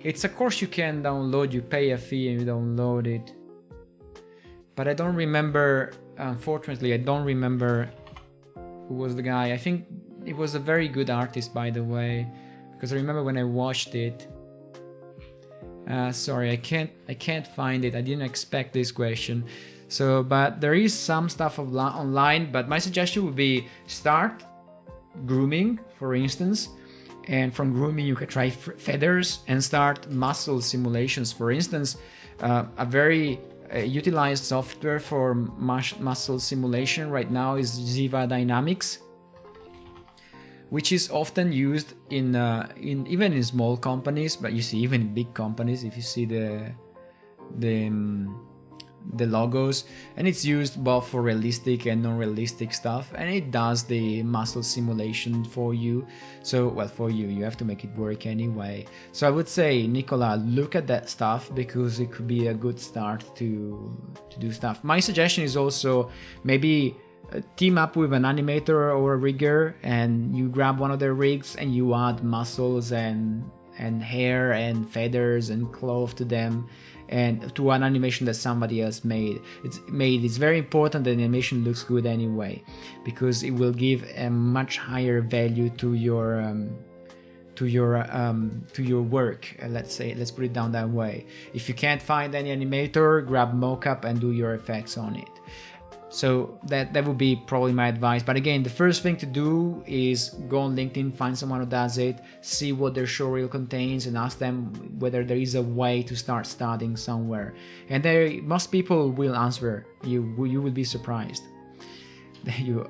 Speaker 1: It's a course you can download, you pay a fee and you download it. But I don't remember, unfortunately, I don't remember who was the guy. I think it was a very good artist, by the way, because I remember when I watched it. Sorry, I can't find it. I didn't expect this question. So, but there is some stuff online, but my suggestion would be start grooming, for instance. And from grooming you can try feathers and start muscle simulations. For instance, a very utilized software for muscle simulation right now is Ziva Dynamics, which is often used in even in small companies, but you see even in big companies. If you see the logos, and it's used both for realistic and non-realistic stuff, and it does the muscle simulation for you. So, well, for you, you have to make it work anyway. So I would say, Nicola, look at that stuff, because it could be a good start to do stuff. My suggestion is also maybe team up with an animator or a rigger, and you grab one of their rigs and you add muscles and hair and feathers and cloth to them, and to an animation that somebody else made. It's very important that the animation looks good anyway, because it will give a much higher value to your work. Let's put it down that way. If you can't find any animator, grab mocap and do your effects on it. So that would be probably my advice. But again, the first thing to do is go on LinkedIn, find someone who does it, see what their showreel contains, and ask them whether there is a way to start studying somewhere. And most people will answer. You will be surprised.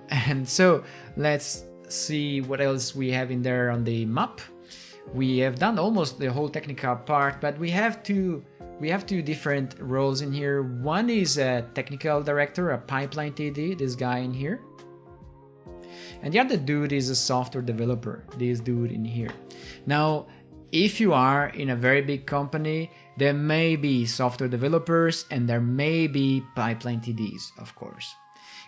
Speaker 1: And so let's see what else we have in there on the map. We have done almost the whole technical part, but we have two different roles in here. One is a technical director, a pipeline TD, this guy in here. And the other dude is a software developer, this dude in here. Now, if you are in a very big company, there may be software developers and there may be pipeline TDs, of course.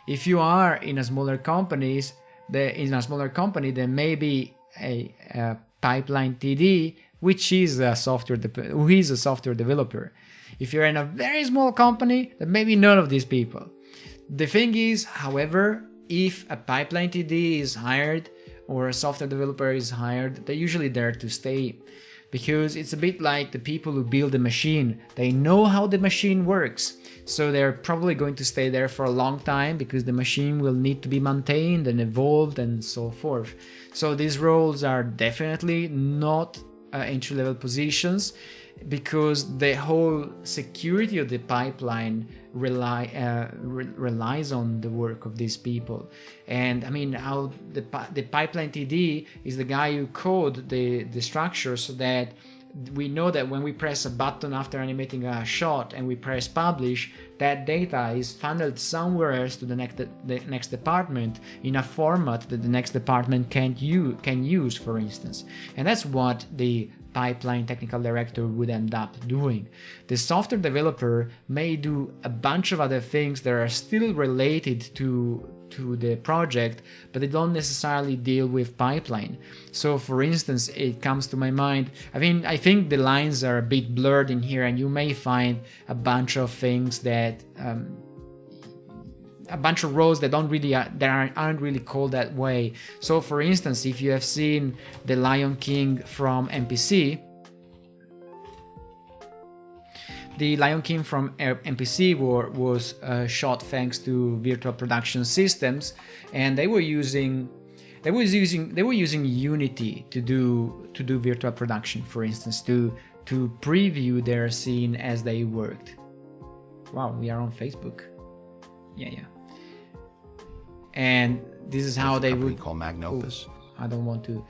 Speaker 1: If you are in a smaller company, there may be a pipeline TD, which is a software developer. If you're in a very small company, then maybe none of these people. The thing is, however, if a pipeline TD is hired or a software developer is hired, they're usually there to stay, because it's a bit like the people who build a machine. They know how the machine works, so they're probably going to stay there for a long time, because the machine will need to be maintained and evolved and so forth. So these roles are definitely not entry-level positions, because the whole security of the pipeline relies on the work of these people. And I mean, how the pipeline TD is the guy who code the structure, so that we know that when we press a button after animating a shot and we press publish, that data is funneled somewhere else to the next department in a format that the next department can use, for instance. And that's what the pipeline technical director would end up doing. The software developer may do a bunch of other things that are still related to the project, but they don't necessarily deal with pipeline. So for instance, it comes to my mind, I think the lines are a bit blurred in here, and you may find a bunch of things that a bunch of roles that aren't really called that way. So for instance, if you have seen the Lion King from MPC, the Lion King from MPC was shot thanks to virtual production systems, and they were using Unity to do virtual production, for instance, to preview their scene as they worked. Wow, we are on Facebook. Yeah. And this is how they would
Speaker 2: call Magnopus.
Speaker 1: I don't want to.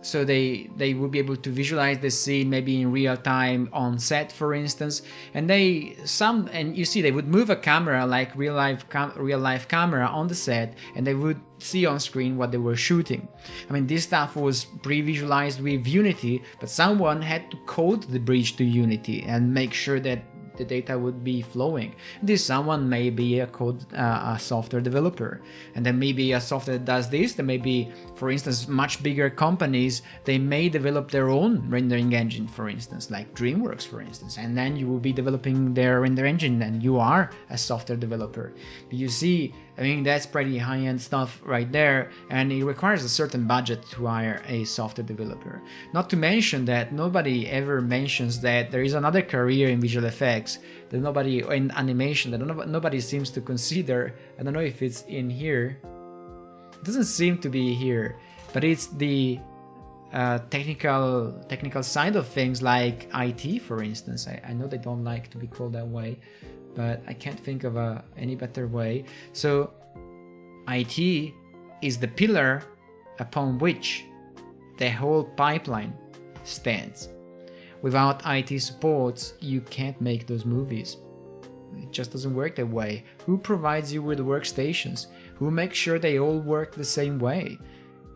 Speaker 1: So they would be able to visualize the scene maybe in real time on set, for instance, and you see they would move a camera like real life camera on the set, and they would see on screen what they were shooting. I mean, this stuff was pre-visualized with Unity, but someone had to code the bridge to Unity and make sure that the data would be flowing. This someone may be a software developer, and there may be a software that does this. There may be, for instance, much bigger companies, they may develop their own rendering engine, for instance, like DreamWorks, for instance, and then you will be developing their render engine, and you are a software developer. But you see, I mean, that's pretty high-end stuff right there, and it requires a certain budget to hire a software developer. Not to mention that nobody ever mentions that there is another career in visual effects that in animation that nobody seems to consider. I don't know if it's in here. It doesn't seem to be here, but it's the technical side of things, like IT, for instance. I know they don't like to be called that way, but I can't think of any better way. So IT is the pillar upon which the whole pipeline stands. Without IT support, you can't make those movies. It just doesn't work that way. Who provides you with workstations? Who makes sure they all work the same way?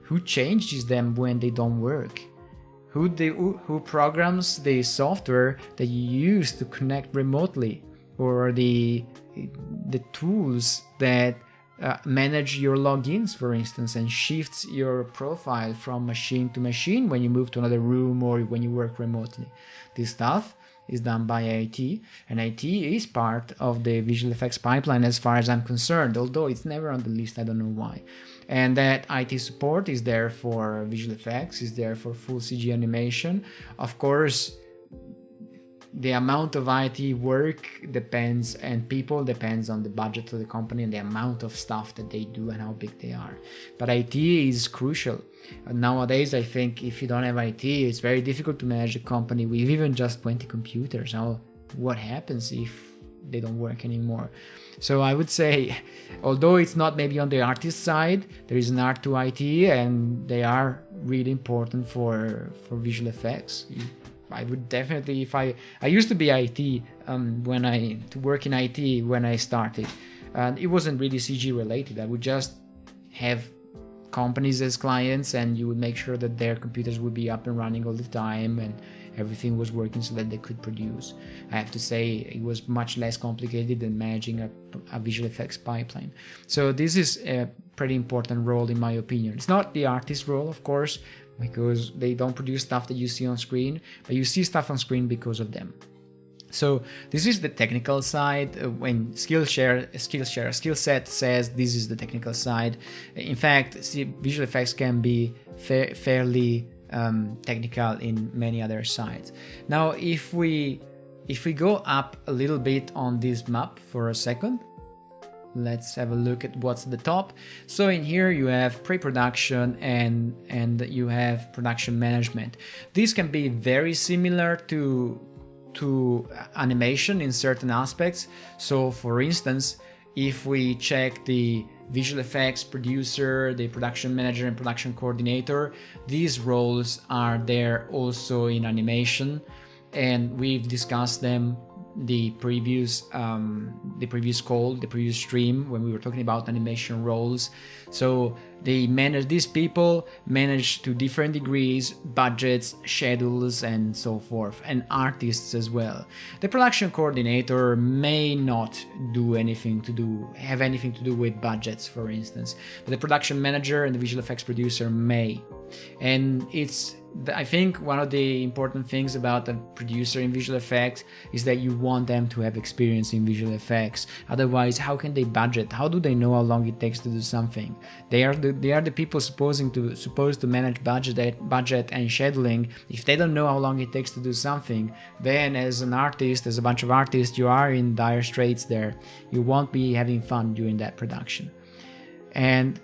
Speaker 1: Who changes them when they don't work? Who programs the software that you use to connect remotely, or the tools that manage your logins, for instance, and shifts your profile from machine to machine when you move to another room or when you work remotely? This stuff is done by IT, and IT is part of the visual effects pipeline as far as I'm concerned, although it's never on the list. I don't know why. And that IT support is there for visual effects, is there for full CG animation. Of course, the amount of IT work depends, and people depends on the budget of the company and the amount of stuff that they do and how big they are. But IT is crucial. Nowadays, I think if you don't have IT, it's very difficult to manage a company with even just 20 computers. Now, what happens if they don't work anymore? So I would say, although it's not maybe on the artist side, there is an art to IT, and they are really important for visual effects. I would definitely, if I used to be IT to work in IT when I started, and it wasn't really CG related. I would just have companies as clients, and you would make sure that their computers would be up and running all the time and everything was working so that they could produce. I have to say it was much less complicated than managing a visual effects pipeline. So this is a pretty important role in my opinion. It's not the artist role, of course, because they don't produce stuff that you see on screen, but you see stuff on screen because of them. So this is the technical side. When skill set says this is the technical side. In fact, visual effects can be fairly technical in many other sides. Now, if we go up a little bit on this map for a second, let's have a look at what's at the top. So in here you have pre-production and you have production management. This can be very similar to animation in certain aspects. So for instance, if we check the visual effects producer, the production manager and production coordinator, these roles are there also in animation, and we've discussed them the previous stream when we were talking about animation roles. So these people manage to different degrees budgets, schedules, and so forth, and artists as well. The production coordinator may not have anything to do with budgets, for instance, but the production manager and the visual effects producer may. And I think one of the important things about a producer in visual effects is that you want them to have experience in visual effects. Otherwise, how can they budget? How do they know how long it takes to do something? They are the people supposed to manage budget and scheduling. If they don't know how long it takes to do something, then as an artist, as a bunch of artists, you are in dire straits there. You won't be having fun during that production. And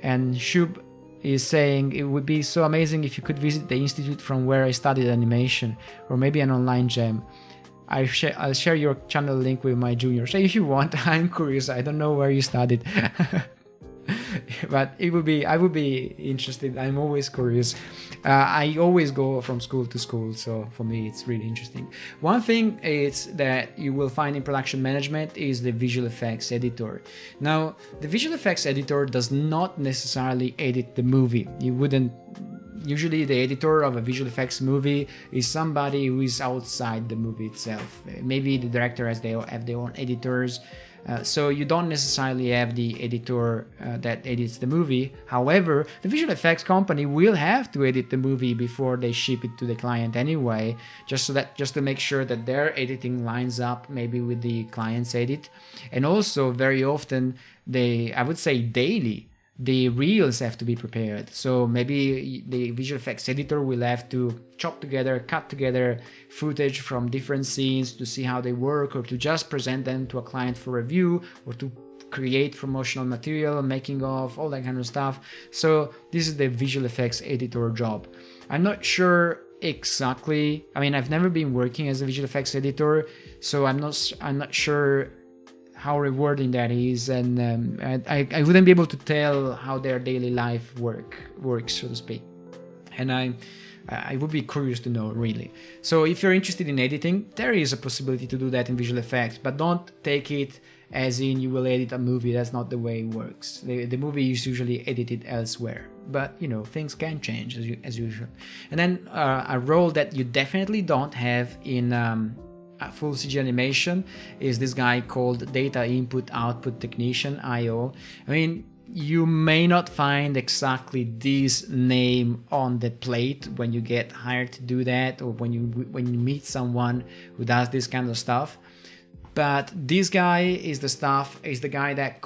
Speaker 1: Shub is saying it would be so amazing if you could visit the institute from where I studied animation, or maybe an online jam. I'll share your channel link with my junior. So if you want, I'm curious. I don't know where you studied, but I would be interested. I'm always curious. I always go from school to school, so for me it's really interesting. One thing is that you will find in production management is the visual effects editor. Now, the visual effects editor does not necessarily edit the movie. Usually the editor of a visual effects movie is somebody who is outside the movie itself. Maybe the director have their own editors. So you don't necessarily have the editor that edits the movie. However, the visual effects company will have to edit the movie before they ship it to the client anyway, just to make sure that their editing lines up maybe with the client's edit. And also very often, I would say daily, the reels have to be prepared. So maybe the visual effects editor will have to cut together footage from different scenes to see how they work, or to just present them to a client for review, or to create promotional material, making of, all that kind of stuff. So this is the visual effects editor job. I'm not sure exactly. I mean, I've never been working as a visual effects editor, so I'm not sure how rewarding that is, and I wouldn't be able to tell how their daily life works, so to speak. And I would be curious to know, really. So if you're interested in editing, there is a possibility to do that in visual effects, but don't take it as in you will edit a movie. That's not the way it works. The movie is usually edited elsewhere, but you know, things can change as usual. And then a role that you definitely don't have in a full CG animation is this guy called Data Input Output Technician, IO. I mean, you may not find exactly this name on the plate when you get hired to do that, or when you meet someone who does this kind of stuff. But this guy is the guy that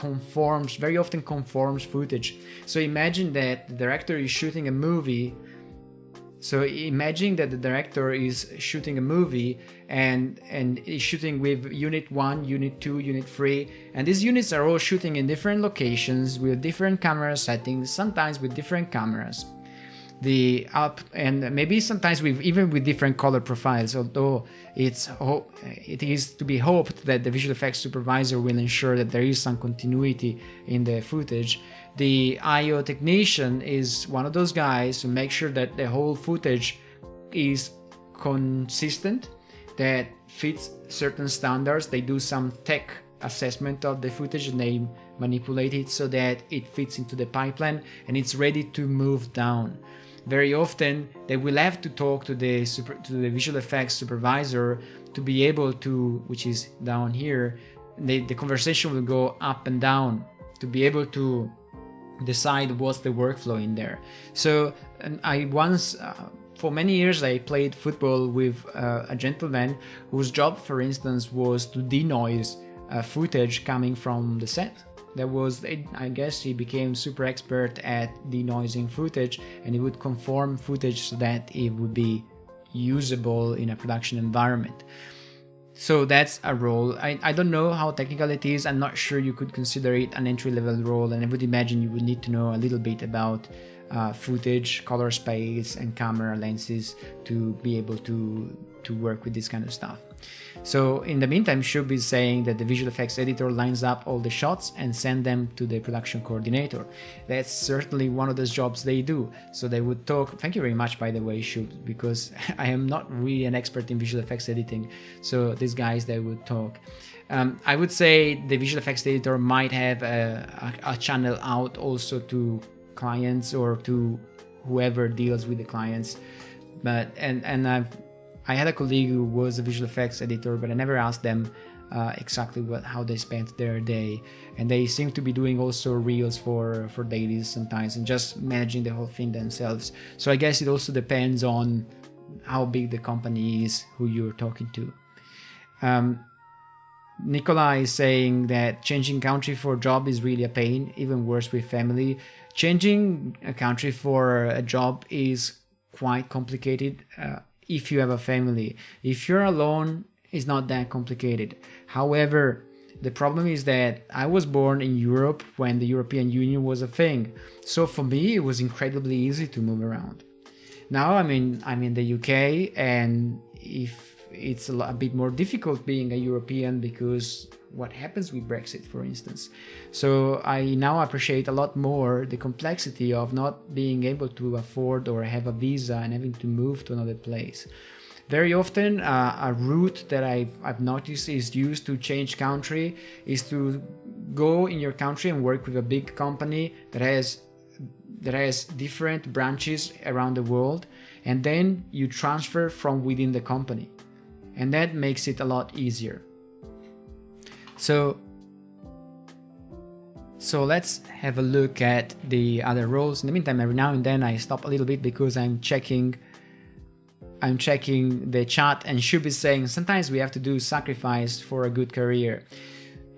Speaker 1: very often conforms footage. So imagine that the director is shooting a movie. And is shooting with unit 1, unit 2, unit 3, and these units are all shooting in different locations with different camera settings, sometimes with different cameras. And maybe sometimes even with different color profiles, although it is to be hoped that the visual effects supervisor will ensure that there is some continuity in the footage. The IO technician is one of those guys who make sure that the whole footage is consistent, that fits certain standards. They do some tech assessment of the footage and they manipulate it so that it fits into the pipeline and it's ready to move down. Very often they will have to talk to the visual effects supervisor to be able to, which is down here, the conversation will go up and down to be able to decide what's the workflow in there. So I once for many years I played football with a gentleman whose job, for instance, was to denoise footage coming from the set. I guess he became super expert at denoising footage, and he would conform footage so that it would be usable in a production environment. So that's a role. I don't know how technical it is. I'm not sure you could consider it an entry-level role, and I would imagine you would need to know a little bit about footage, color space, and camera lenses to be able to work with this kind of stuff. So in the meantime, Shub is saying that the visual effects editor lines up all the shots and send them to the production coordinator. That's certainly one of those jobs they do. So they would talk. Thank you very much, by the way, Shub, because I am not really an expert in visual effects editing. So these guys, they would talk. I would say the visual effects editor might have a channel out also to clients or to whoever deals with the clients. But I had a colleague who was a visual effects editor, but I never asked them exactly how they spent their day. And they seem to be doing also reels for dailies sometimes and just managing the whole thing themselves. So I guess it also depends on how big the company is who you're talking to. Nicola is saying that changing country for a job is really a pain, even worse with family. Changing a country for a job is quite complicated if you have a family. If you're alone, it's not that complicated. However, the problem is that I was born in Europe when the European Union was a thing. So for me, it was incredibly easy to move around. Now I'm in the UK, and if it's a bit more difficult being a European because what happens with Brexit, for instance. So I now appreciate a lot more the complexity of not being able to afford or have a visa and having to move to another place. Very often a route that I've noticed is used to change country is to go in your country and work with a big company that has different branches around the world, and then you transfer from within the company. And that makes it a lot easier. So let's have a look at the other roles. In the meantime, every now and then I stop a little bit because I'm checking the chat, and Shub is saying sometimes we have to do sacrifice for a good career.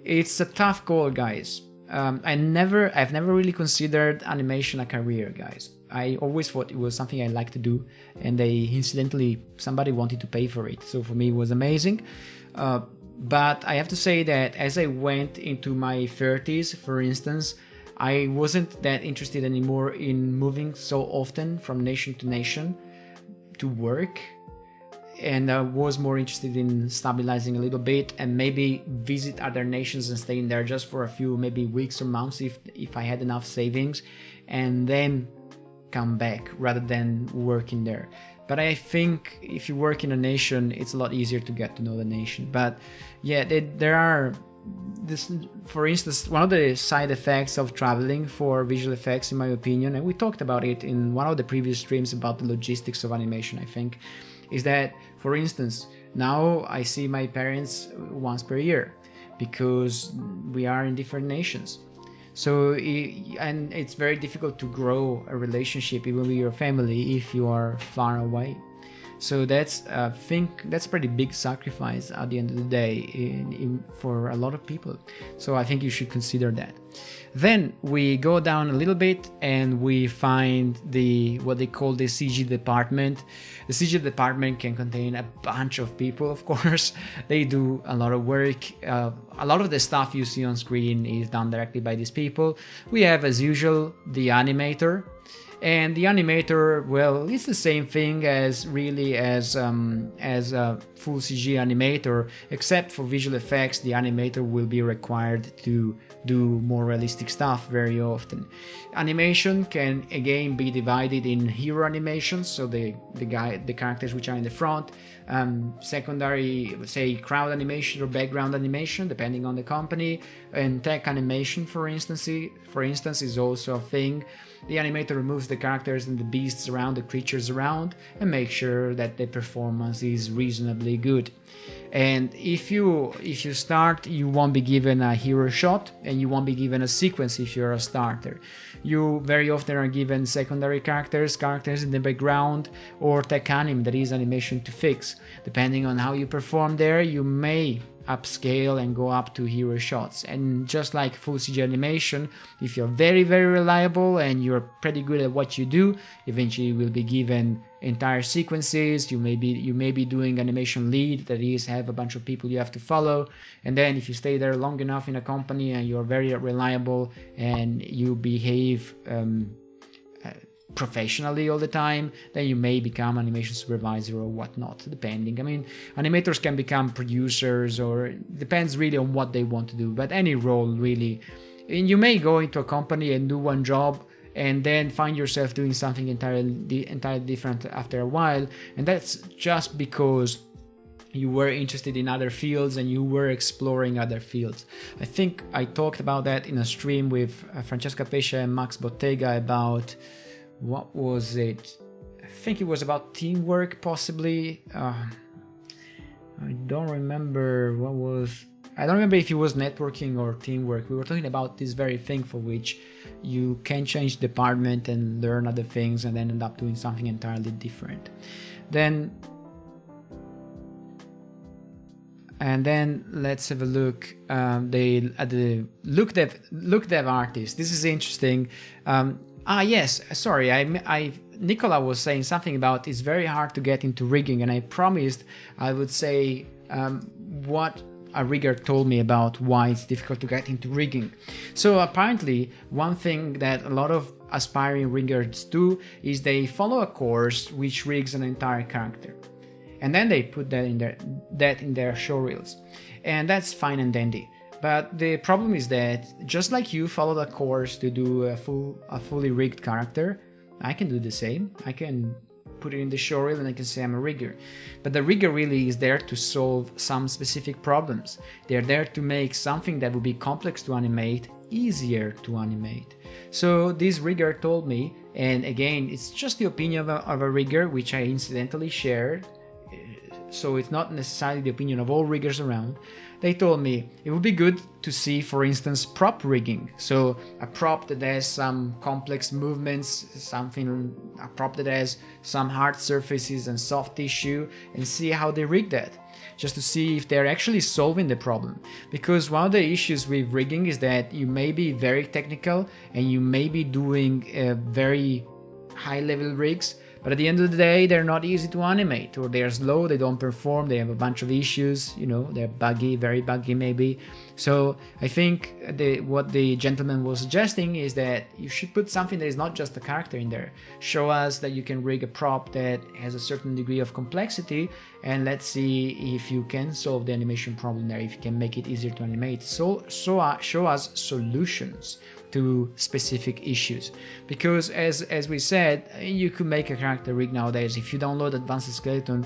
Speaker 1: It's a tough call, guys. I've never really considered animation a career, guys. I always thought it was something I liked to do, and somebody wanted to pay for it. So for me, it was amazing. But I have to say that as I went into my 30s, for instance, I wasn't that interested anymore in moving so often from nation to nation to work. And I was more interested in stabilizing a little bit and maybe visit other nations and stay in there just for a few maybe weeks or months if I had enough savings, and then come back rather than working there. But I think if you work in a nation, it's a lot easier to get to know the nation. But yeah, there are this, for instance, one of the side effects of traveling for visual effects, in my opinion, and we talked about it in one of the previous streams about the logistics of animation, I think, is that, for instance, now I see my parents once per year because we are in different nations. So, and it's very difficult to grow a relationship even with your family if you are far away. So that's, I think that's a pretty big sacrifice at the end of the day for a lot of people. So I think you should consider that. Then we go down a little bit and we find what they call the CG department. The CG department can contain a bunch of people, of course. They do a lot of work. A lot of the stuff you see on screen is done directly by these people. We have, as usual, the animator. And the animator, well, it's the same thing as a full CG animator, except for visual effects. The animator will be required to do more realistic stuff very often. Animation can again be divided in hero animations, so the characters which are in the front, secondary, say, crowd animation or background animation, depending on the company, and tech animation, for instance, is also a thing. The animator removes the characters and the beasts around, the creatures around, and makes sure that the performance is reasonably good. And if you start, you won't be given a hero shot, and you won't be given a sequence if you're a starter. You very often are given secondary characters in the background, or tech anim, that is animation to fix. Depending on how you perform there, you may upscale and go up to hero shots. And just like full CG animation, if you're very, very reliable and you're pretty good at what you do, eventually you will be given entire sequences. You may be doing animation lead, that is, have a bunch of people you have to follow. And then if you stay there long enough in a company and you're very reliable and you behave professionally all the time, then you may become animation supervisor or whatnot, depending. I mean, animators can become producers, or it depends really on what they want to do, but any role really. And you may go into a company and do one job and then find yourself doing something entirely different after a while, and that's just because you were interested in other fields and you were exploring other fields. I think I talked about that in a stream with Francesca, Pesce and Max Bottega about, what was it? I think it was about teamwork, possibly. I don't remember what was. I don't remember if it was networking or teamwork. We were talking about this very thing for which you can change department and learn other things and then end up doing something entirely different. Then let's have a look at the look dev artist. This is interesting. Yes, sorry, Nicola was saying something about it's very hard to get into rigging, and I promised I would say what a rigger told me about why it's difficult to get into rigging. So apparently one thing that a lot of aspiring riggers do is they follow a course which rigs an entire character, and then they put that in their show reels, and that's fine and dandy. But the problem is that just like you followed a course to do a fully rigged character, I can do the same. I can put it in the show reel and I can say I'm a rigger. But the rigger really is there to solve some specific problems. They're there to make something that would be complex to animate easier to animate. So this rigger told me, and again, it's just the opinion of a rigger, which I incidentally shared, so it's not necessarily the opinion of all riggers around. They told me it would be good to see, for instance, prop rigging. So a prop that has some complex movements, a prop that has some hard surfaces and soft tissue, and see how they rig that, just to see if they're actually solving the problem. Because one of the issues with rigging is that you may be very technical and you may be doing very high level rigs, but at the end of the day, they're not easy to animate, or they're slow, they don't perform, they have a bunch of issues, they're buggy, very buggy maybe. So I think what the gentleman was suggesting is that you should put something that is not just a character in there. Show us that you can rig a prop that has a certain degree of complexity, and let's see if you can solve the animation problem there, if you can make it easier to animate. So show us solutions to specific issues, because as we said, you could make a character rig nowadays. If you download Advanced Skeleton,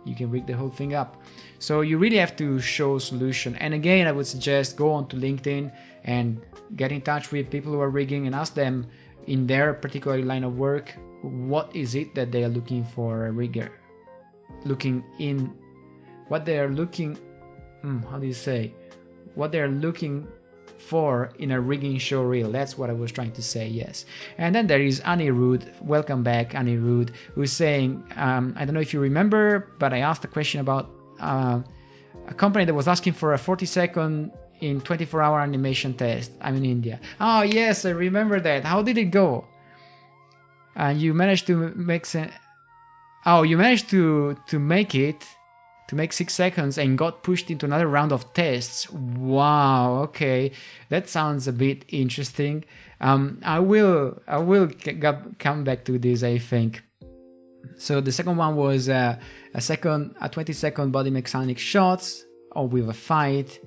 Speaker 1: you can rig the whole thing up. So you really have to show solution. And again, I would suggest go on to LinkedIn and get in touch with people who are rigging and ask them in their particular line of work, what is it that they are looking for a rigger? What they are looking for in a rigging show reel. That's what I was trying to say, yes. And then there is Anirudh. Welcome back, Anirudh, who's saying, I don't know if you remember, but I asked a question about a company that was asking for a 40-second in 24-hour animation test. I'm in India. Oh yes, I remember that. How did it go? And you managed to make you managed to make it to make 6 seconds and got pushed into another round of tests. Wow, okay, that sounds a bit interesting. I will come back to this, I think. So the second one was a 20-second body mechanic shots or with a fight,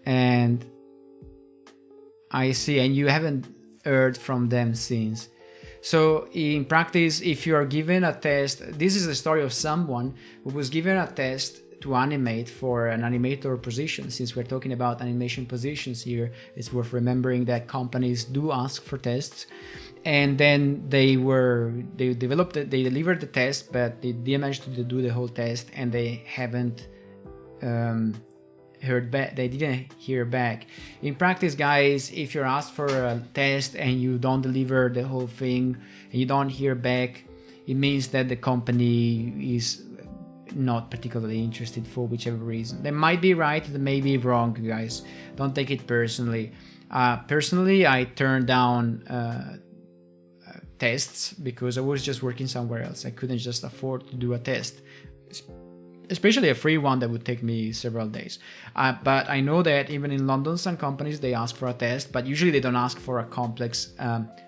Speaker 1: and I see, and you haven't heard from them since. So in practice, if you are given a test, this is the story of someone who was given a test to animate for an animator position. Since we're talking about animation positions here, it's worth remembering that companies do ask for tests. And then they delivered the test, but they didn't manage to do the whole test, and they haven't heard back. They didn't hear back. In practice, guys, if you're asked for a test and you don't deliver the whole thing and you don't hear back, it means that the company is not particularly interested for whichever reason. They might be right, they may be wrong, guys. Don't take it personally. Personally, I turned down tests because I was just working somewhere else. I couldn't just afford to do a test, especially a free one that would take me several days. But I know that even in London, some companies, they ask for a test, but usually they don't ask for a complex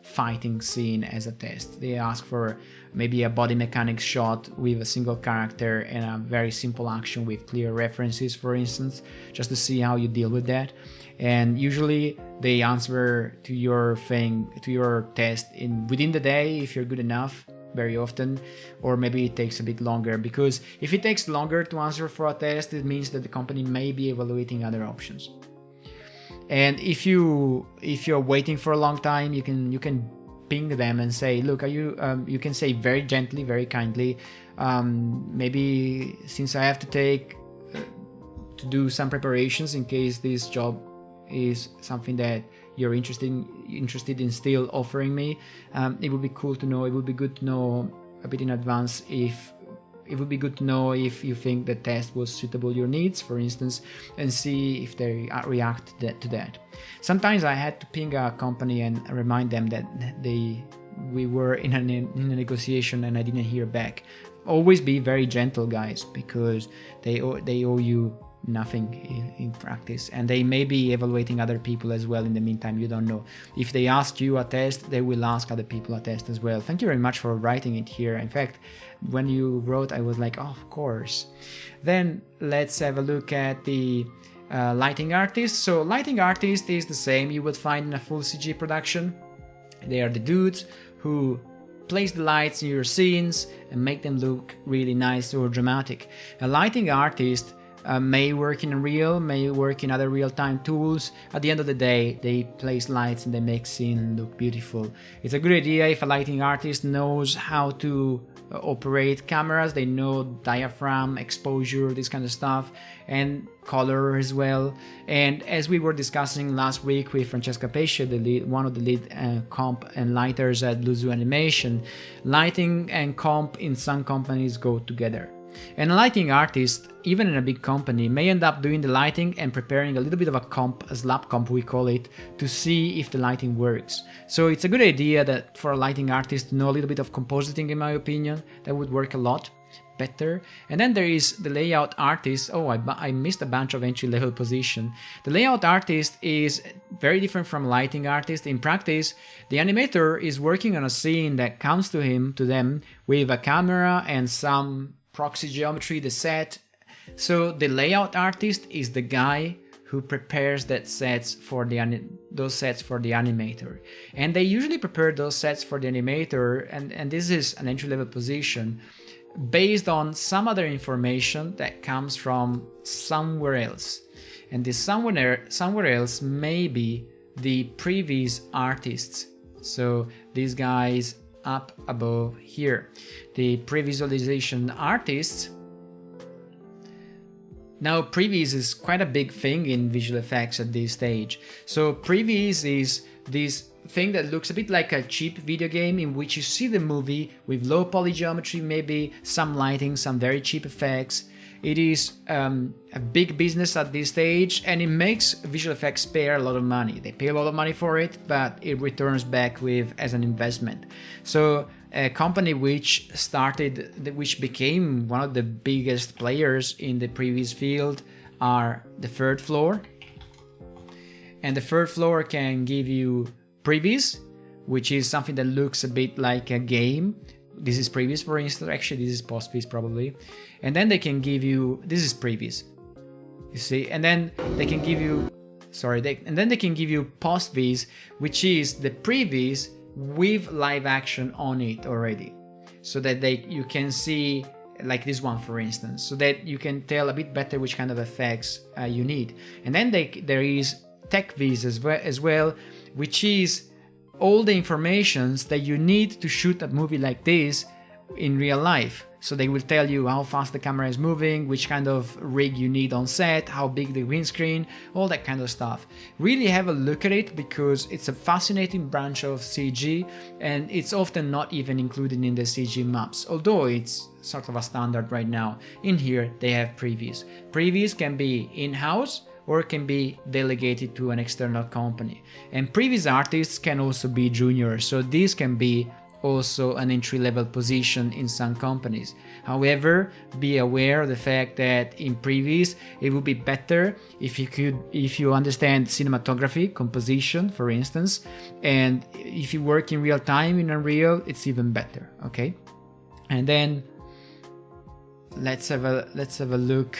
Speaker 1: fighting scene as a test. They ask for maybe a body mechanics shot with a single character and a very simple action with clear references, for instance, just to see how you deal with that. And usually they answer to your test within the day if you're good enough, very often, or maybe it takes a bit longer, because if it takes longer to answer for a test, it means that the company may be evaluating other options. And if you're waiting for a long time, you can ping them and say, look, you can say very gently, very kindly, maybe since I have to do some preparations in case this job is something that you're interested in still offering me, it would be good to know a bit in advance if you think the test was suitable your needs, for instance, and see if they react to that. Sometimes I had to ping a company and remind them that we were in a negotiation and I didn't hear back. Always be very gentle, guys, because they owe you nothing in practice, and they may be evaluating other people as well in the meantime. You don't know. If they ask you a test, they will ask other people a test as well. Thank you very much for writing it here. In fact, when you wrote, I was like, oh, of course. Then let's have a look at the lighting artist. So lighting artist is the same you would find in a full CG production. They are the dudes who place the lights in your scenes and make them look really nice or dramatic. A lighting artist may work in Unreal, may work in other real-time tools. At the end of the day, they place lights and they make scene look beautiful. It's a good idea if a lighting artist knows how to operate cameras. They know diaphragm, exposure, this kind of stuff, and color as well. And as we were discussing last week with Francesca Pesce, one of the lead comp and lighters at BlueZoo Animation, lighting and comp in some companies go together. And a lighting artist, even in a big company, may end up doing the lighting and preparing a little bit of a slap comp we call it, to see if the lighting works. So it's a good idea that for a lighting artist to know a little bit of compositing, in my opinion. That would work a lot. better. And then there is the layout artist. Oh, I missed a bunch of entry-level position. The layout artist is very different from lighting artist. In practice, the animator is working on a scene that comes to them with a camera and some proxy geometry, the set. So the layout artist is the guy who prepares those sets for the animator, and they usually prepare those sets for the animator, and this is an entry-level position based on some other information that comes from somewhere else, and this somewhere else may be the previous artists. So these guys up above here, the pre-visualization artists. Now, previs is quite a big thing in visual effects at this stage. So previs is this thing that looks a bit like a cheap video game in which you see the movie with low poly geometry, maybe some lighting, some very cheap effects. It is a big business at this stage, and it makes visual effects pay a lot of money. They pay a lot of money for it, but it returns back as an investment. So a company which became one of the biggest players in the previous field are the Third Floor. And the Third Floor can give you previs, which is something that looks a bit like a game. This is previs, for instance. Actually, this is post-vis probably. And then they can give you, this is previs, you see, and then they can give you, they can give you post-vis, which is the previs with live action on it already, so that you can see, like this one for instance, so that you can tell a bit better which kind of effects you need. And then there is tech-vis as well, which is all the informations that you need to shoot a movie like this in real life. So they will tell you how fast the camera is moving, which kind of rig you need on set, how big the green screen, all that kind of stuff. Really have a look at it, because it's a fascinating branch of CG, and it's often not even included in the CG maps, although it's sort of a standard right now. In here they have previs. Previs can be in-house or can be delegated to an external company. And previs artists can also be juniors, so these can be also an entry-level position in some companies. However, be aware of the fact that in previs it would be better if you understand cinematography, composition, for instance, and if you work in real time in Unreal, it's even better. Okay, and then let's have a look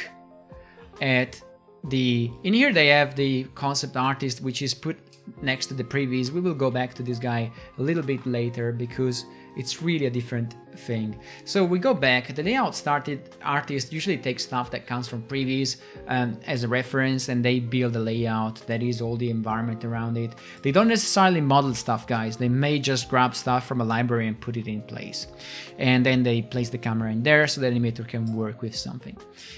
Speaker 1: at in here they have the concept artist, which is put next to the previs. We will go back to this guy a little bit later because it's really a different thing. So we go back. The layout artist usually takes stuff that comes from previs as a reference, and they build a layout that is all the environment around it. They don't necessarily model stuff, guys. They may just grab stuff from a library and put it in place, and then they place the camera in there so the animator can work with something.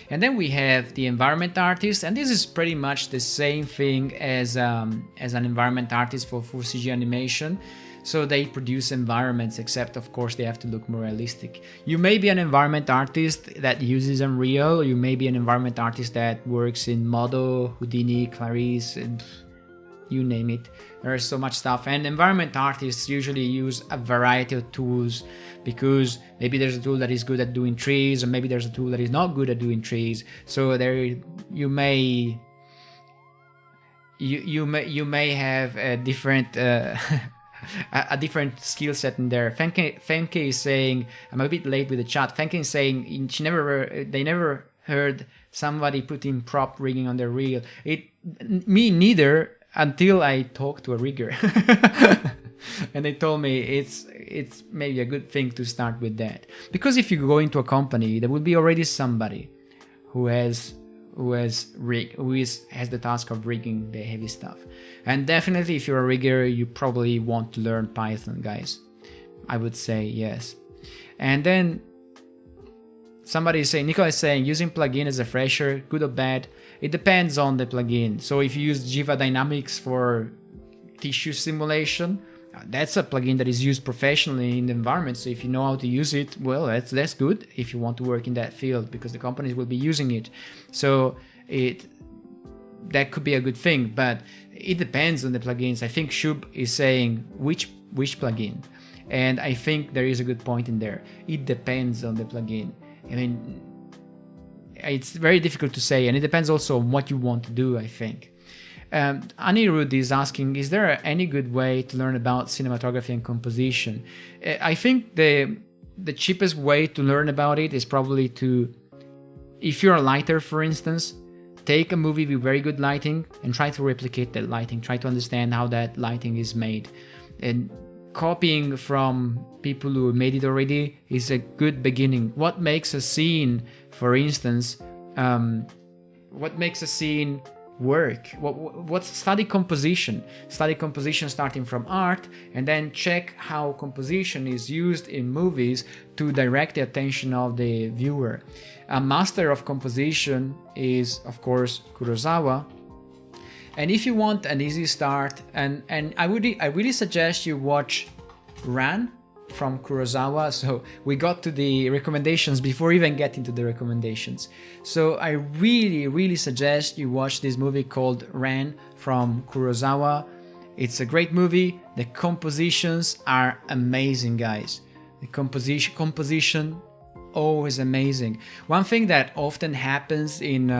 Speaker 1: And then we have the environment artist, and this is pretty much the same thing as an environment artist for full CG animation. So they produce environments, except of course they have to look more realistic. You may be an environment artist that uses Unreal, or you may be an environment artist that works in Modo, Houdini, Clarice, and you name it. There's so much stuff. And environment artists usually use a variety of tools, because maybe there's a tool that is good at doing trees, or maybe there's a tool that is not good at doing trees. So you may have a different a different skill set in there. Femke is saying, I'm a bit late with the chat. Femke is saying they never heard somebody putting prop rigging on their reel. Me neither, until I talked to a rigger. And they told me it's maybe a good thing to start with that, because if you go into a company, there will be already somebody who has the task of rigging the heavy stuff. And definitely, if you're a rigger, you probably want to learn Python, guys. I would say yes. And then somebody is saying, Nicola is saying, using plugin as a fresher, good or bad? It depends on the plugin. So if you use Jiva Dynamics for tissue simulation, that's a plugin that is used professionally in the environment. So if you know how to use it, well, that's good if you want to work in that field, because the companies will be using it. So that could be a good thing, but it depends on the plugins. I think Shub is saying which plugin, and I think there is a good point in there. It depends on the plugin. I mean, it's very difficult to say, and it depends also on what you want to do, I think. Anirudh is asking, is there any good way to learn about cinematography and composition? I think the cheapest way to learn about it is probably to, if you're a lighter, for instance, take a movie with very good lighting and try to replicate that lighting, try to understand how that lighting is made. And copying from people who made it already is a good beginning. What makes a scene, for instance, what makes a scene work? What's study composition starting from art, and then check how composition is used in movies to direct the attention of the viewer. A master of composition is, of course, Kurosawa. And if you want an easy start, and I really suggest you watch Ran from Kurosawa. So we got to the recommendations before even getting to the recommendations. So I really suggest you watch this movie called Ran from Kurosawa. It's a great movie. The compositions are amazing, guys. The composition always amazing. One thing that often happens in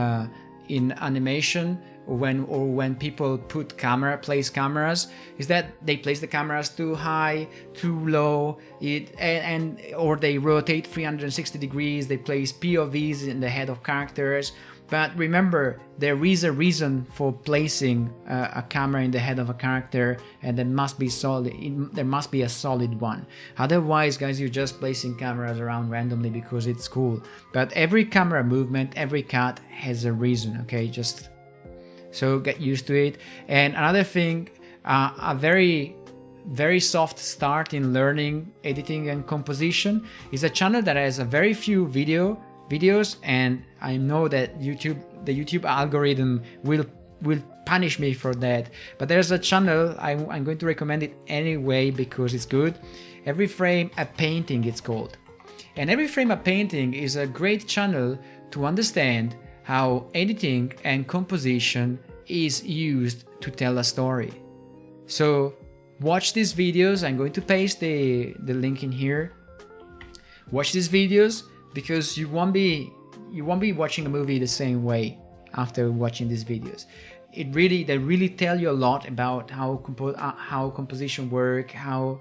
Speaker 1: animation when people place cameras is that they place the cameras too high, too low, or they rotate 360 degrees, they place POVs in the head of characters. But remember, there is a reason for placing a camera in the head of a character, and there must be a solid one. Otherwise, guys, you're just placing cameras around randomly because it's cool. But every camera movement, every cut has a reason, okay? So get used to it. And another thing, a very soft start in learning editing and composition is a channel that has a very few videos, and I know that the YouTube algorithm will punish me for that. But there's a channel, I'm going to recommend it anyway because it's good. Every Frame a Painting, it's called. And Every Frame a Painting is a great channel to understand how editing and composition is used to tell a story. So watch these videos. I'm going to paste the link in here. Watch these videos because you won't be watching a movie the same way after watching these videos. They really tell you a lot about how composition works, how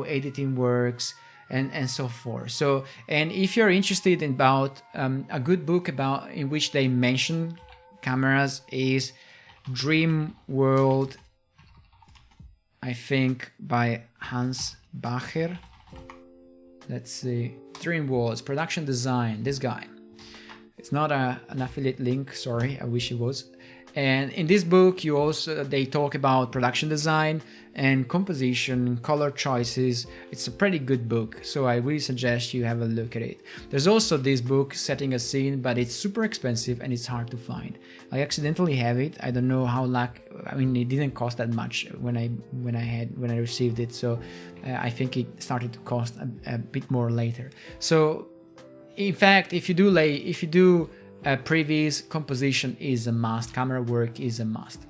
Speaker 1: editing works, and so forth. So, and if you're interested in about a good book in which they mention cameras is Dream World, I think, by Hans Bacher. Let's see, Dream Worlds, production design, this guy. It's not an affiliate link, sorry, I wish it was. And in this book, they talk about production design and composition, color choices. It's a pretty good book, so I really suggest you have a look at it. There's also this book, Setting a Scene, but it's super expensive and it's hard to find. I accidentally have it. I don't know how it didn't cost that much when I received it. So I think it started to cost a bit more later. So in fact, if you do previs, composition is a must, camera work is a must.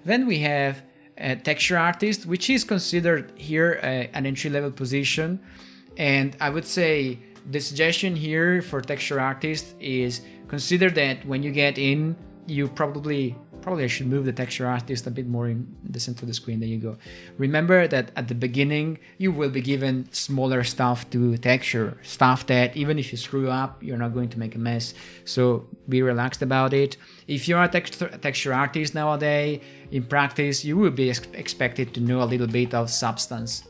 Speaker 1: Then we have a texture artist, which is considered here an entry-level position. And I would say the suggestion here for texture artist is consider that when you get in, you probably I should move the texture artist a bit more in the center of the screen. There you go. Remember that at the beginning, you will be given smaller stuff to texture, stuff that even if you screw up, you're not going to make a mess. So be relaxed about it. If you're a texture artist nowadays, in practice, you will be expected to know a little bit of substance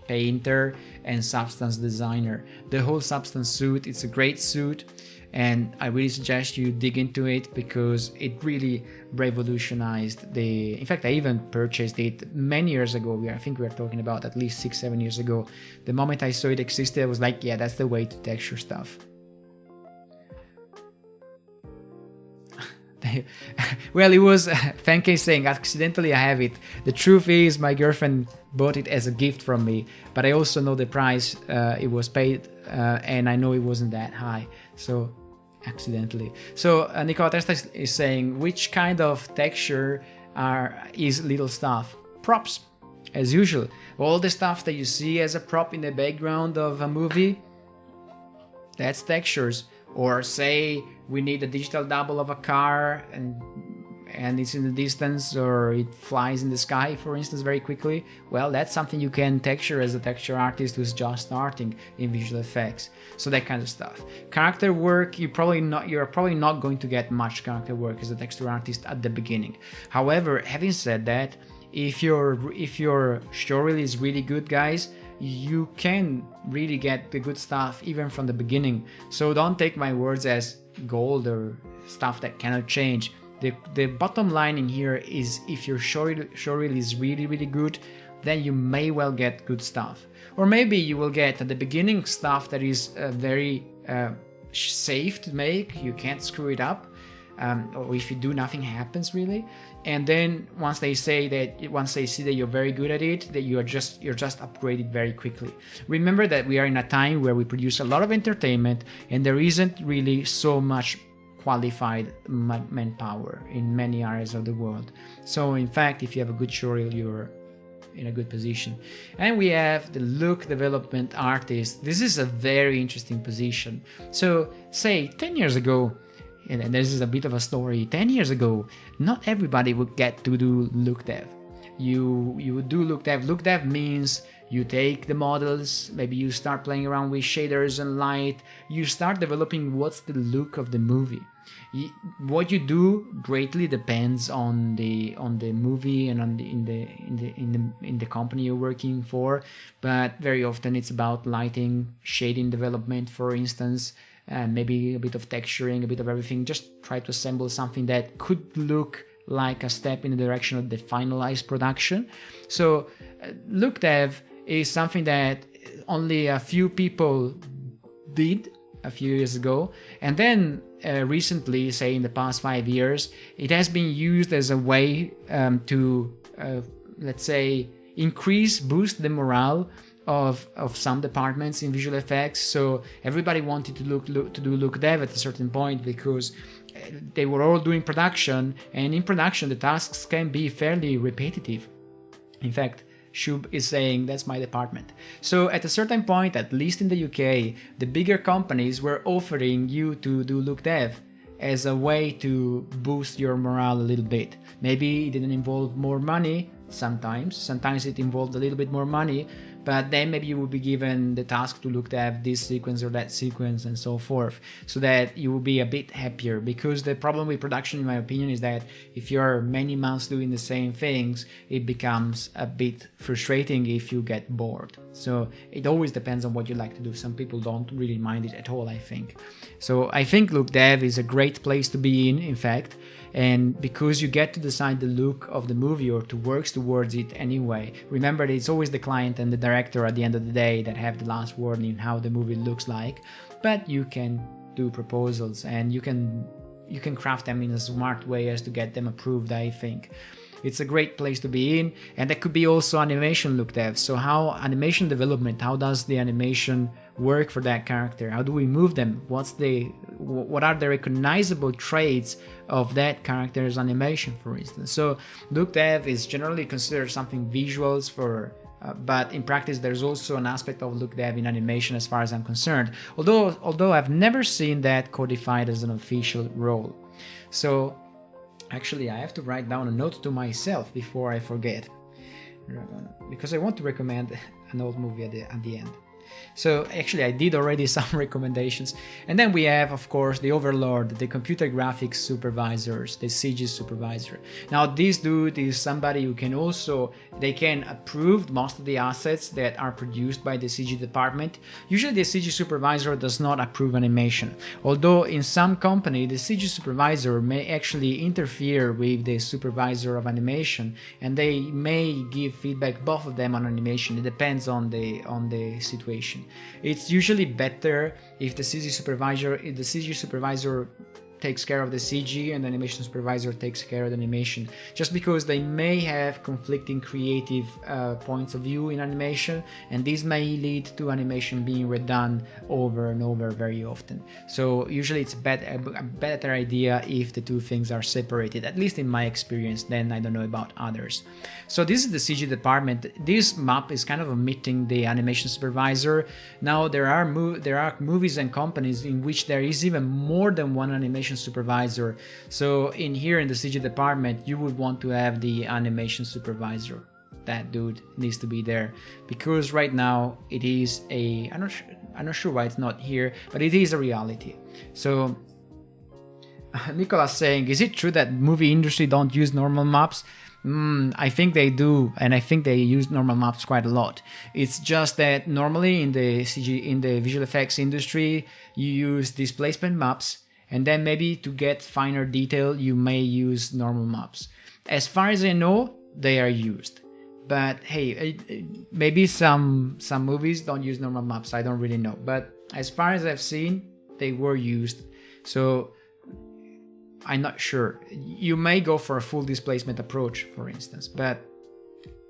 Speaker 1: painter and substance designer. The whole substance suite, it's a great suite. And I really suggest you dig into it because it really revolutionized in fact, I even purchased it many years ago. I think we are talking about at least 6-7 years ago. The moment I saw it existed, I was like, yeah, that's the way to texture stuff. Well, it was Fanke saying, accidentally I have it. The truth is my girlfriend bought it as a gift from me, but I also know the price it was paid and I know it wasn't that high. So accidentally. So Nicola Testa is saying, which kind of texture is little stuff? Props, as usual. All the stuff that you see as a prop in the background of a movie, that's textures. Or say we need a digital double of a car and it's in the distance, or it flies in the sky, for instance, very quickly. Well, that's something you can texture as a texture artist who's just starting in visual effects. So that kind of stuff. Character work, you're probably not going to get much character work as a texture artist at the beginning. However, having said that, if your showreel is really good, guys, you can really get the good stuff even from the beginning. So don't take my words as gold or stuff that cannot change. The bottom line in here is, if your showreel is really, really good, then you may well get good stuff. Or maybe you will get at the beginning stuff that is very safe to make, you can't screw it up, or if you do, nothing happens really. And then once they see that you're very good at it, that you're just upgraded very quickly. Remember that we are in a time where we produce a lot of entertainment, and there isn't really so much qualified manpower in many areas of the world. So in fact, if you have a good showreel, you're in a good position. And we have the look development artist. This is a very interesting position. So say 10 years ago, and this is a bit of a story, 10 years ago, not everybody would get to do look dev. You would do look dev. Look dev means you take the models, maybe you start playing around with shaders and light, you start developing what's the look of the movie. What you do greatly depends on the movie and on in the company you're working for, but very often it's about lighting, shading development, for instance, and maybe a bit of texturing, a bit of everything. Just try to assemble something that could look like a step in the direction of the finalized production. So look dev is something that only a few people did a few years ago, and then recently, say in the past 5 years, it has been used as a way to let's say boost the morale of some departments in visual effects. So everybody wanted to do look dev at a certain point, because they were all doing production, and in production the tasks can be fairly repetitive. In fact, Shub is saying that's my department. So at a certain point, at least in the UK, the bigger companies were offering you to do look dev as a way to boost your morale a little bit. Maybe it didn't involve more money, sometimes it involved a little bit more money, but then maybe you will be given the task to look at this sequence or that sequence and so forth, so that you will be a bit happier. Because the problem with production, in my opinion, is that if you're many months doing the same things, it becomes a bit frustrating if you get bored. So it always depends on what you like to do. Some people don't really mind it at all, I think. So I think look dev is a great place to be in fact. And because you get to decide the look of the movie, or to work towards it anyway. Remember that it's always the client and the director at the end of the day that have the last word in how the movie looks like. But you can do proposals, and you can craft them in a smart way as to get them approved, I think. It's a great place to be in. And that could be also animation look dev. So how animation development, how does the animation work for that character? How do we move them? What are the recognizable traits of that character's animation, for instance? So look dev is generally considered something visuals for, but in practice there's also an aspect of look dev in animation as far as I'm concerned. Although I've never seen that codified as an official role. So actually I have to write down a note to myself before I forget, because I want to recommend an old movie at the end. So actually I did already some recommendations. And then we have, of course, the overlord, the computer graphics supervisors, the CG supervisor. Now this dude is somebody who they can approve most of the assets that are produced by the CG department. Usually the CG supervisor does not approve animation, although in some company the CG supervisor may actually interfere with the supervisor of animation, and they may give feedback, both of them, on animation. It depends on the situation. It's usually better if the CG supervisor takes care of the CG and the animation supervisor takes care of the animation, just because they may have conflicting creative points of view in animation, and this may lead to animation being redone over and over very often. So usually it's a better idea if the two things are separated, at least in my experience. Then I don't know about others. So this is the CG department. This map is kind of omitting the animation supervisor. Now there are movies and companies in which there is even more than one animation supervisor. So in here in the CG department, you would want to have the animation supervisor. That dude needs to be there, because right now it is I'm not sure why it's not here, but it is a reality. So Nicolas saying, is it true that movie industry don't use normal maps? I think they do, and I think they use normal maps quite a lot. It's just that normally in the visual effects industry, you use displacement maps, and then maybe to get finer detail, you may use normal maps. As far as I know, they are used. But hey, maybe some movies don't use normal maps. I don't really know. But as far as I've seen, they were used. So I'm not sure. You may go for a full displacement approach, for instance, but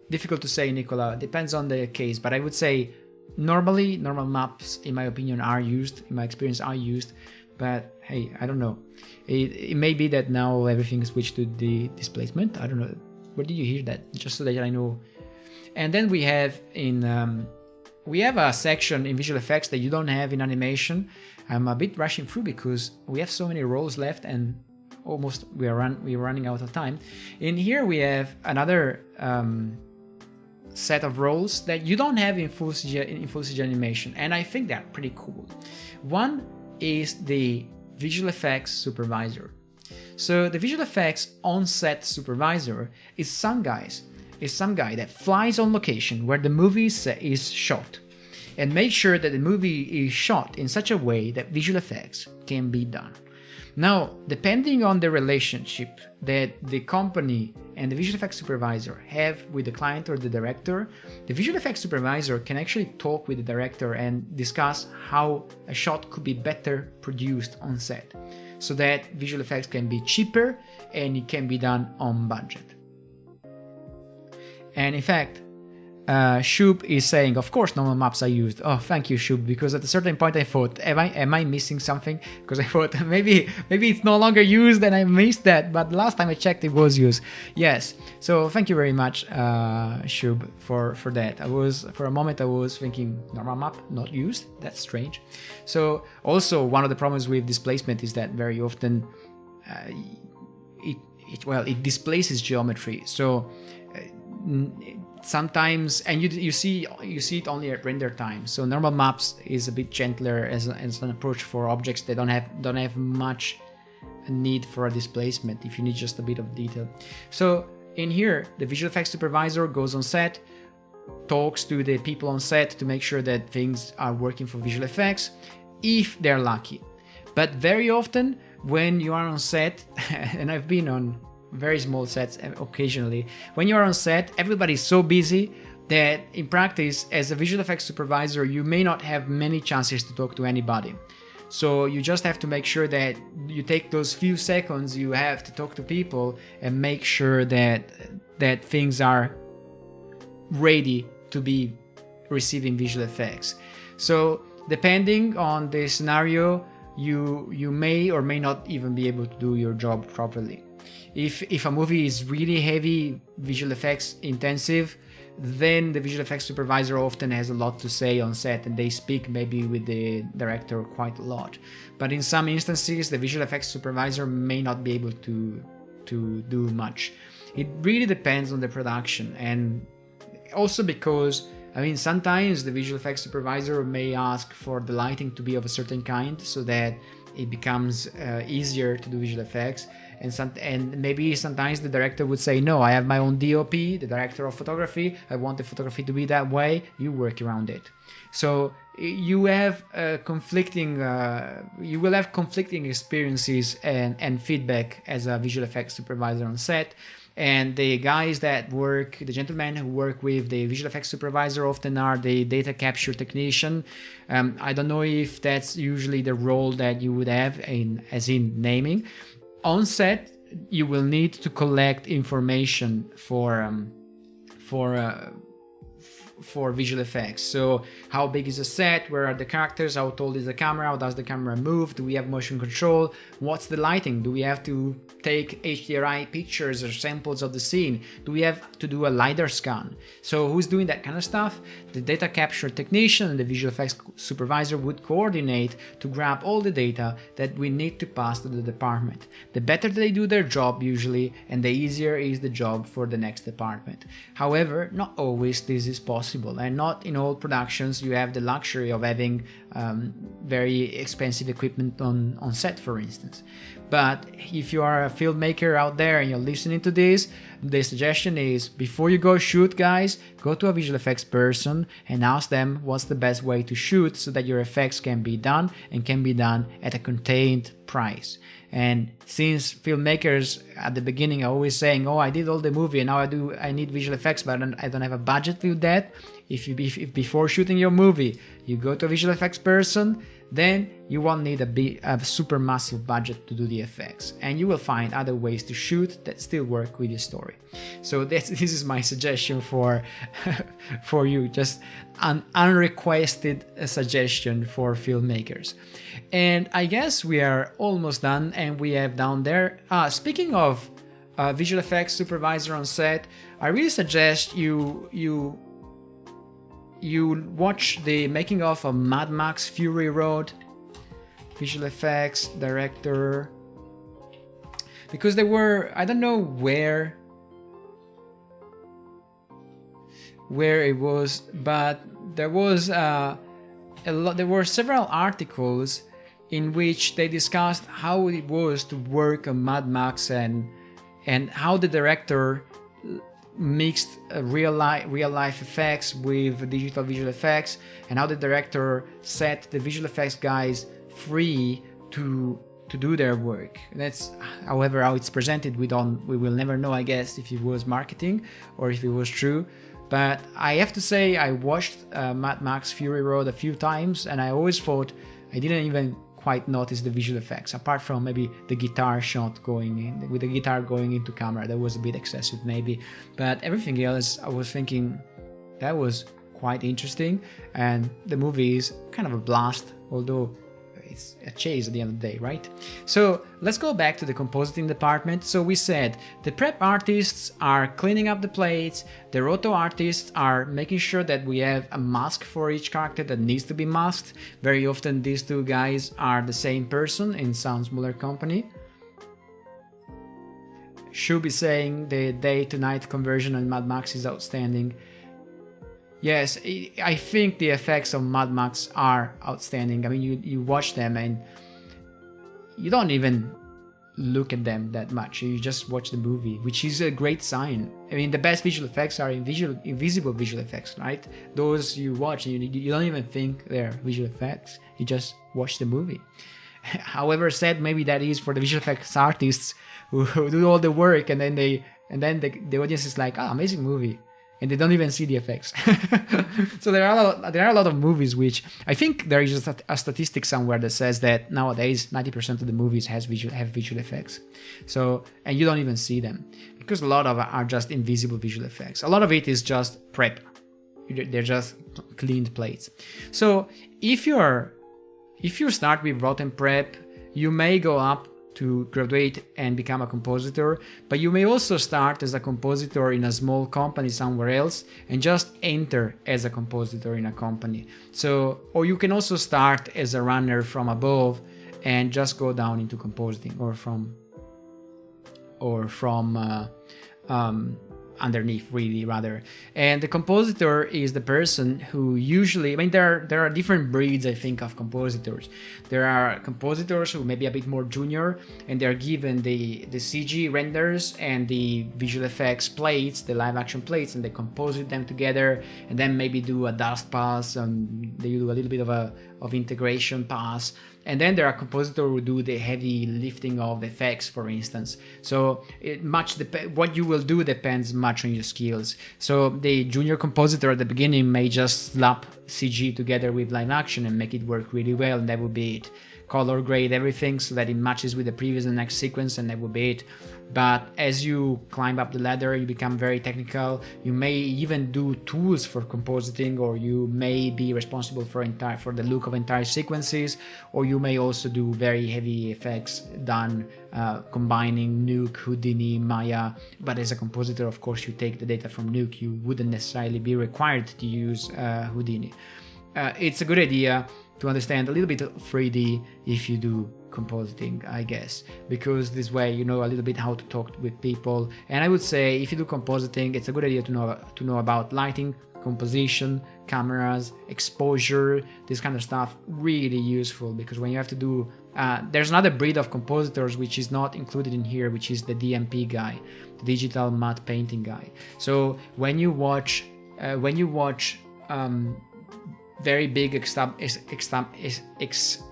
Speaker 1: difficult to say, Nicola. Depends on the case, but I would say normally normal maps, in my opinion, are used. In my experience, are used. But hey, I don't know. It may be that now everything is switched to the displacement. I don't know. Where did you hear that? Just so that I know. And then we have we have a section in visual effects that you don't have in animation. I'm a bit rushing through because we have so many roles left and almost we're running out of time. In here we have another set of roles that you don't have in full CG animation, and I think they're pretty cool. One is the visual effects supervisor. So the visual effects on-set supervisor is some guy that flies on location where the movie is shot and make sure that the movie is shot in such a way that visual effects can be done. Now, depending on the relationship that the company and the visual effects supervisor have with the client or the director, the visual effects supervisor can actually talk with the director and discuss how a shot could be better produced on set, so that visual effects can be cheaper and it can be done on budget. And in fact, Shub is saying, of course normal maps are used. Oh, thank you, Shub, because at a certain point I thought, am I missing something? Because I thought maybe it's no longer used and I missed that, but last time I checked it was used. Yes, so thank you very much, Shub, for that. For a moment I was thinking, normal map not used? That's strange. So also one of the problems with displacement is that very often it displaces geometry. So sometimes, and you see it only at render time. So normal maps is a bit gentler as an approach for objects that don't have much need for a displacement if you need just a bit of detail. So in here, the visual effects supervisor goes on set, talks to the people on set to make sure that things are working for visual effects, if they're lucky. But very often when you are on set, and I've been on very small sets occasionally, when you're on set, everybody's so busy that in practice, as a visual effects supervisor, you may not have many chances to talk to anybody. So you just have to make sure that you take those few seconds you have to talk to people and make sure that things are ready to be receiving visual effects. So depending on the scenario, you may or may not even be able to do your job properly. If a movie is really heavy visual effects intensive, then the visual effects supervisor often has a lot to say on set and they speak maybe with the director quite a lot. But in some instances, the visual effects supervisor may not be able to do much. It really depends on the production, and also because, I mean, sometimes the visual effects supervisor may ask for the lighting to be of a certain kind so that it becomes easier to do visual effects. And maybe sometimes the director would say, no, I have my own DOP, the director of photography, I want the photography to be that way, you work around it. So you have conflicting experiences and feedback as a visual effects supervisor on set. And the guys that work, the gentlemen who work with the visual effects supervisor often are the data capture technician. I don't know if that's usually the role that you would have as in naming. On set, you will need to collect information for visual effects. So how big is the set, where are the characters, how tall is the camera, how does the camera move, do we have motion control, what's the lighting, do we have to take HDRI pictures or samples of the scene, do we have to do a LiDAR scan. So who's doing that kind of stuff? The data capture technician and the visual effects supervisor would coordinate to grab all the data that we need to pass to the department. The better they do their job usually, and the easier is the job for the next department. However, not always this is possible, and not in all productions you have the luxury of having very expensive equipment on set, for instance. But if you are a filmmaker out there and you're listening to this, the suggestion is, before you go shoot, guys, go to a visual effects person and ask them what's the best way to shoot so that your effects can be done and can be done at a contained price. And since filmmakers at the beginning are always saying, oh, I did all the movie and now I need visual effects, but I don't have a budget with that. If before shooting your movie you go to a visual effects person, then you won't need a super massive budget to do the effects, and you will find other ways to shoot that still work with your story. So this is my suggestion for for you, just an unrequested suggestion for filmmakers. And I guess we are almost done, and we have down there, speaking of visual effects supervisor on set, I really suggest you watch the making of Mad Max Fury Road, visual effects director, because there were, I don't know where it was, but there was there were several articles in which they discussed how it was to work on Mad Max and how the director mixed real life effects with digital visual effects, and how the director set the visual effects guys free to do their work. That's, however, how it's presented. We will never know, I guess, if it was marketing or if it was true. But I have to say, I watched Mad Max Fury Road a few times, and I always thought I didn't even quite notice the visual effects, apart from maybe the guitar shot going in, with the guitar going into camera. That was a bit excessive maybe, but everything else I was thinking that was quite interesting, and the movie is kind of a blast, although it's a chase at the end of the day, right? So let's go back to the compositing department. So we said the prep artists are cleaning up the plates, the roto artists are making sure that we have a mask for each character that needs to be masked. Very often these two guys are the same person in some smaller company. Should be saying the day to night conversion on Mad Max is outstanding. Yes, I think the effects of Mad Max are outstanding. I mean, you watch them and you don't even look at them that much. You just watch the movie, which is a great sign. I mean, the best visual effects are invisible visual effects, right? Those you watch and you don't even think they're visual effects. You just watch the movie. However said, maybe that is for the visual effects artists who do all the work, and then the audience is like, amazing movie. And they don't even see the effects. So there are a lot of movies which I think there is a statistic somewhere that says that nowadays 90% of the movies have visual effects. So, and you don't even see them because a lot of it are just invisible visual effects. A lot of it is just prep. They're just cleaned plates. So if you start with rotten prep, you may go up to graduate and become a compositor, but you may also start as a compositor in a small company somewhere else and just enter as a compositor in a company. So, or you can also start as a runner from above and just go down into compositing, or from underneath, really, rather. And the compositor is the person who usually, I mean, there are different breeds, I think, of compositors. There are compositors who may be a bit more junior, and they're given the CG renders and the visual effects plates, the live action plates, and they composite them together, and then maybe do a dust pass, and they do a little bit of integration pass, And then there are compositors who do the heavy lifting of effects, for instance. So what you will do depends much on your skills. So the junior compositor at the beginning may just slap CG together with live action and make it work really well, and that would be it. Color grade everything so that it matches with the previous and next sequence, and that would be it. But as you climb up the ladder, you become very technical. You may even do tools for compositing, or you may be responsible for the look of entire sequences, or you may also do very heavy effects done combining Nuke, Houdini, Maya. But as a compositor, of course, you take the data from Nuke. You wouldn't necessarily be required to use Houdini. It's a good idea to understand a little bit of 3D if you do compositing, I guess, because this way you know a little bit how to talk with people. And I would say if you do compositing, it's a good idea to know about lighting, composition, cameras, exposure, this kind of stuff. Really useful, because when you have to do there's another breed of compositors which is not included in here, which is the DMP guy, the digital matte painting guy. So when you watch very big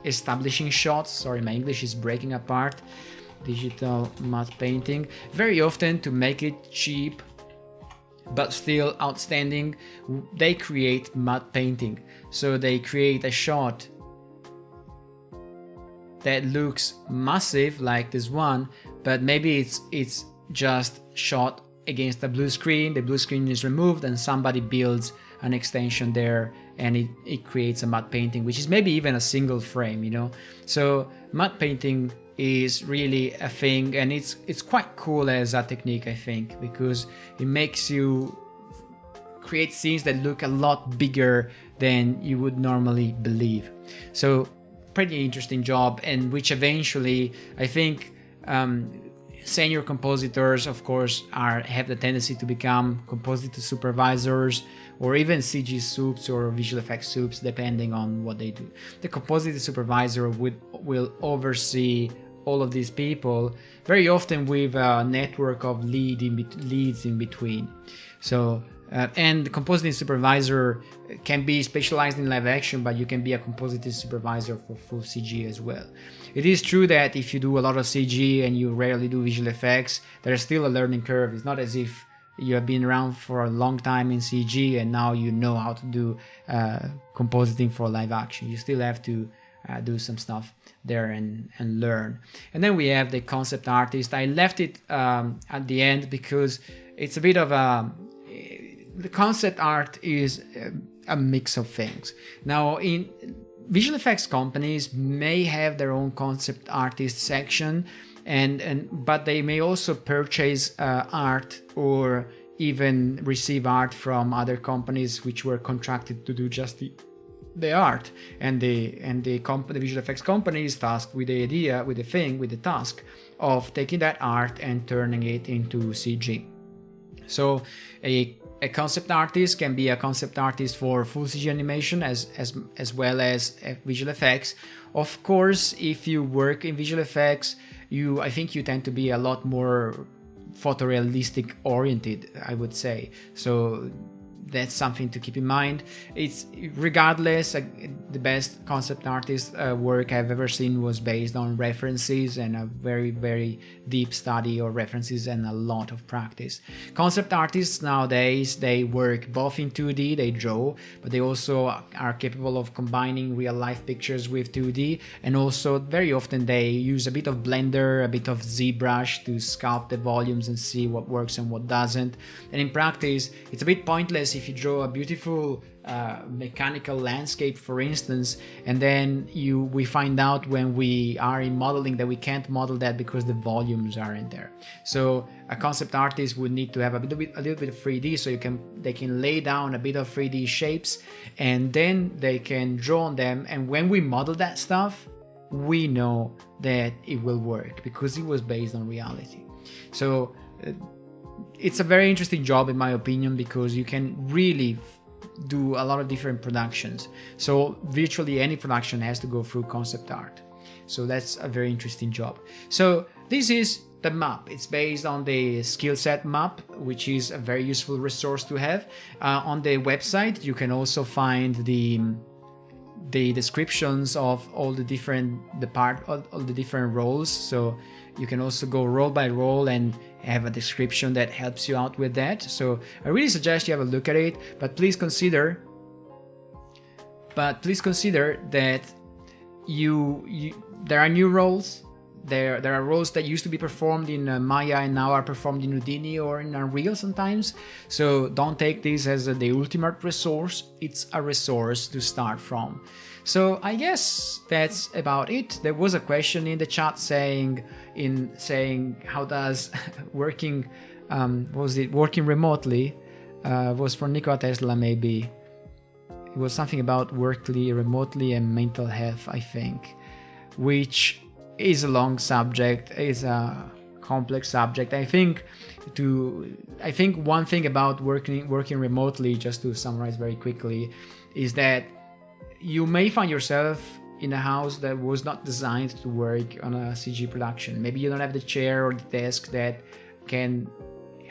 Speaker 1: establishing shots, sorry, my English is breaking apart, digital matte painting, very often, to make it cheap but still outstanding, they create matte painting. So they create a shot that looks massive like this one, but maybe it's just shot against the blue screen is removed, and somebody builds an extension there, and it creates a matte painting, which is maybe even a single frame, you know. So matte painting is really a thing, and it's quite cool as a technique, I think, because it makes you create scenes that look a lot bigger than you would normally believe. So pretty interesting job, and which eventually, I think, senior compositors, of course, have the tendency to become compositor supervisors, or even CG soups or visual effects soups, depending on what they do. The compositor supervisor will oversee all of these people, very often with a network of leads in between. So and the compositing supervisor can be specialized in live action, but you can be a compositing supervisor for full CG as well. It is true that if you do a lot of CG and you rarely do visual effects, there's still a learning curve. It's not as if you have been around for a long time in CG and now you know how to do compositing for live action. You still have to do some stuff there and learn. And then we have the concept artist. I left it at the end because it's a bit of the concept art is a mix of things. Now, in visual effects companies may have their own concept artist section, but they may also purchase art or even receive art from other companies which were contracted to do just the art, and the visual effects company is tasked with the idea, with the task of taking that art and turning it into CG. So a concept artist can be a concept artist for full CG animation as well as visual effects. Of course, if you work in visual effects, I think you tend to be a lot more photorealistic oriented, I would say. So that's something to keep in mind. It's regardless, the best concept artist work I've ever seen was based on references and a very, very deep study of references and a lot of practice. Concept artists nowadays, they work both in 2D, they draw, but they also are capable of combining real life pictures with 2D, and also very often they use a bit of Blender, a bit of ZBrush to sculpt the volumes and see what works and what doesn't. And in practice, it's a bit pointless if you draw a beautiful mechanical landscape, for instance, and then we find out when we are in modeling that we can't model that because the volumes aren't there. So a concept artist would need to have a little bit of 3D, so they can lay down a bit of 3D shapes, and then they can draw on them, and when we model that stuff, we know that it will work because it was based on reality. So it's a very interesting job, in my opinion, because you can really do a lot of different productions. So virtually any production has to go through concept art. So that's a very interesting job. So this is the map. It's based on the skill set map, which is a very useful resource to have. On the website, you can also find the the descriptions of all the different all the different roles, so you can also go role by role and have a description that helps you out with that. So I really suggest you have a look at it, but please consider that there are new roles. There are roles that used to be performed in Maya and now are performed in Houdini or in Unreal sometimes. So don't take this as the ultimate resource. It's a resource to start from. So I guess that's about it. There was a question in the chat saying how does working remotely was from Nikola Tesla maybe. It was something about working remotely and mental health, I think, which is a long subject, is a complex subject. I think one thing about working remotely, just to summarize very quickly, is that you may find yourself in a house that was not designed to work on a CG production. Maybe you don't have the chair or the desk that can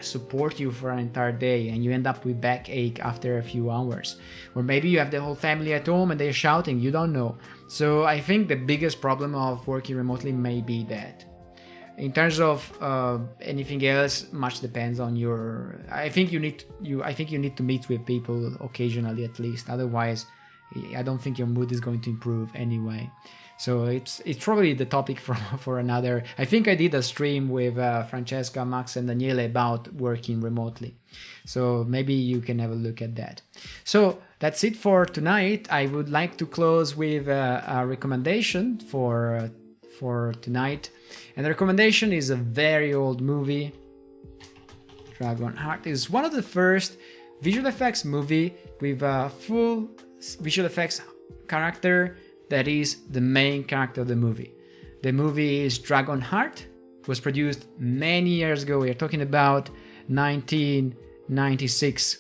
Speaker 1: support you for an entire day and you end up with backache after a few hours. Or maybe you have the whole family at home and they're shouting, you don't know. So I think the biggest problem of working remotely may be that. In terms of anything else, much depends on your. I think you need to meet with people occasionally at least. Otherwise, I don't think your mood is going to improve anyway. So it's probably the topic for another. I think I did a stream with Francesca, Max, and Daniele about working remotely. So maybe you can have a look at that. So that's it for tonight. I would like to close with a recommendation for tonight. And the recommendation is a very old movie. Dragonheart is one of the first visual effects movie with a full visual effects character that is the main character of the movie. The movie is Dragonheart. Was produced many years ago. We are talking about 1996.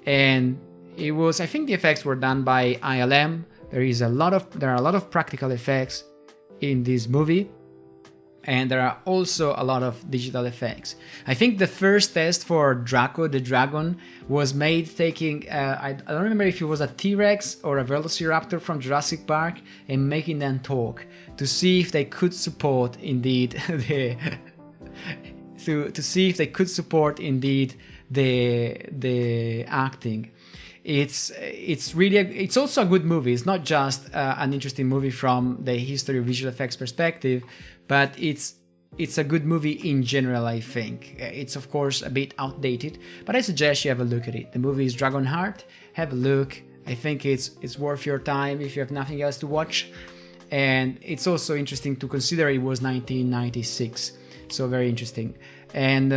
Speaker 1: And it was, I think the effects were done by ILM. There are a lot of practical effects in this movie. And there are also a lot of digital effects. I think the first test for Draco the Dragon was made taking, I don't remember if it was a T-Rex or a Velociraptor from Jurassic Park and making them talk to see if they could support indeed the acting. It's also a good movie. It's not just an interesting movie from the history of visual effects perspective, but it's a good movie in general, I think. It's of course a bit outdated, but I suggest you have a look at it. The movie is Dragonheart. Have a look. I think it's worth your time if you have nothing else to watch. And it's also interesting to consider it was 1996. So very interesting. And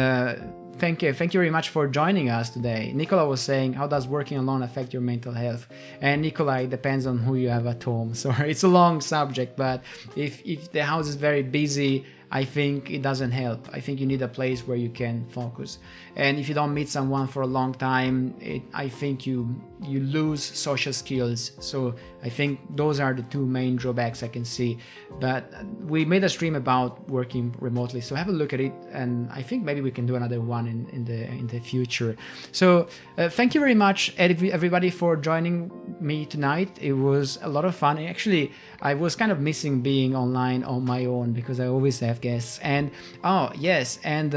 Speaker 1: thank you very much for joining us today. Nicola was saying, how does working alone affect your mental health? And Nicola, it depends on who you have at home. So it's a long subject, but if the house is very busy, I think it doesn't help. I think you need a place where you can focus. And if you don't meet someone for a long time, I think you lose social skills. So I think those are the two main drawbacks I can see. But we made a stream about working remotely, so have a look at it. And I think maybe we can do another one in the future. So thank you very much, everybody, for joining me tonight. It was a lot of fun. Actually, I was kind of missing being online on my own because I always have guests. And oh yes, and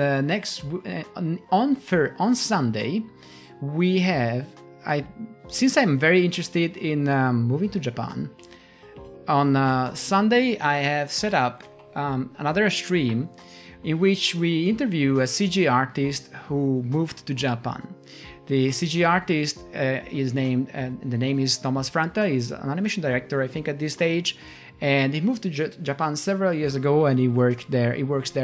Speaker 1: on Sunday we have, since I'm very interested in moving to Japan, on Sunday I have set up another stream in which we interview a CG artist who moved to Japan. The CG artist is named, the name is Thomas Franta. He's an animation director, I think, at this stage. And he moved to Japan several years ago, and he works there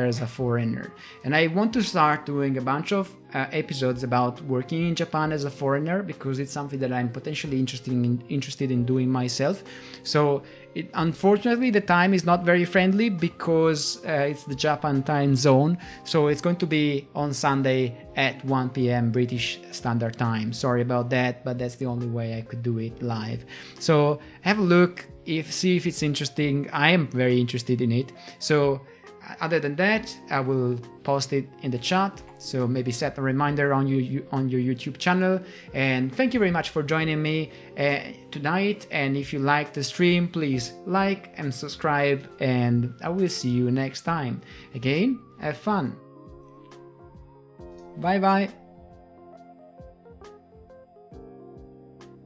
Speaker 1: as a foreigner. And I want to start doing a bunch of episodes about working in Japan as a foreigner, because it's something that I'm potentially interested in doing myself. So unfortunately, the time is not very friendly because it's the Japan time zone. So it's going to be on Sunday at 1 p.m. British Standard Time. Sorry about that, but that's the only way I could do it live. So have a look. See if it's interesting. I am very interested in it. So other than that, I will post it in the chat, so maybe set a reminder on your YouTube channel. And thank you very much for joining me tonight, and if you like the stream, please like and subscribe, and I will see you next time. Again, have fun. Bye bye.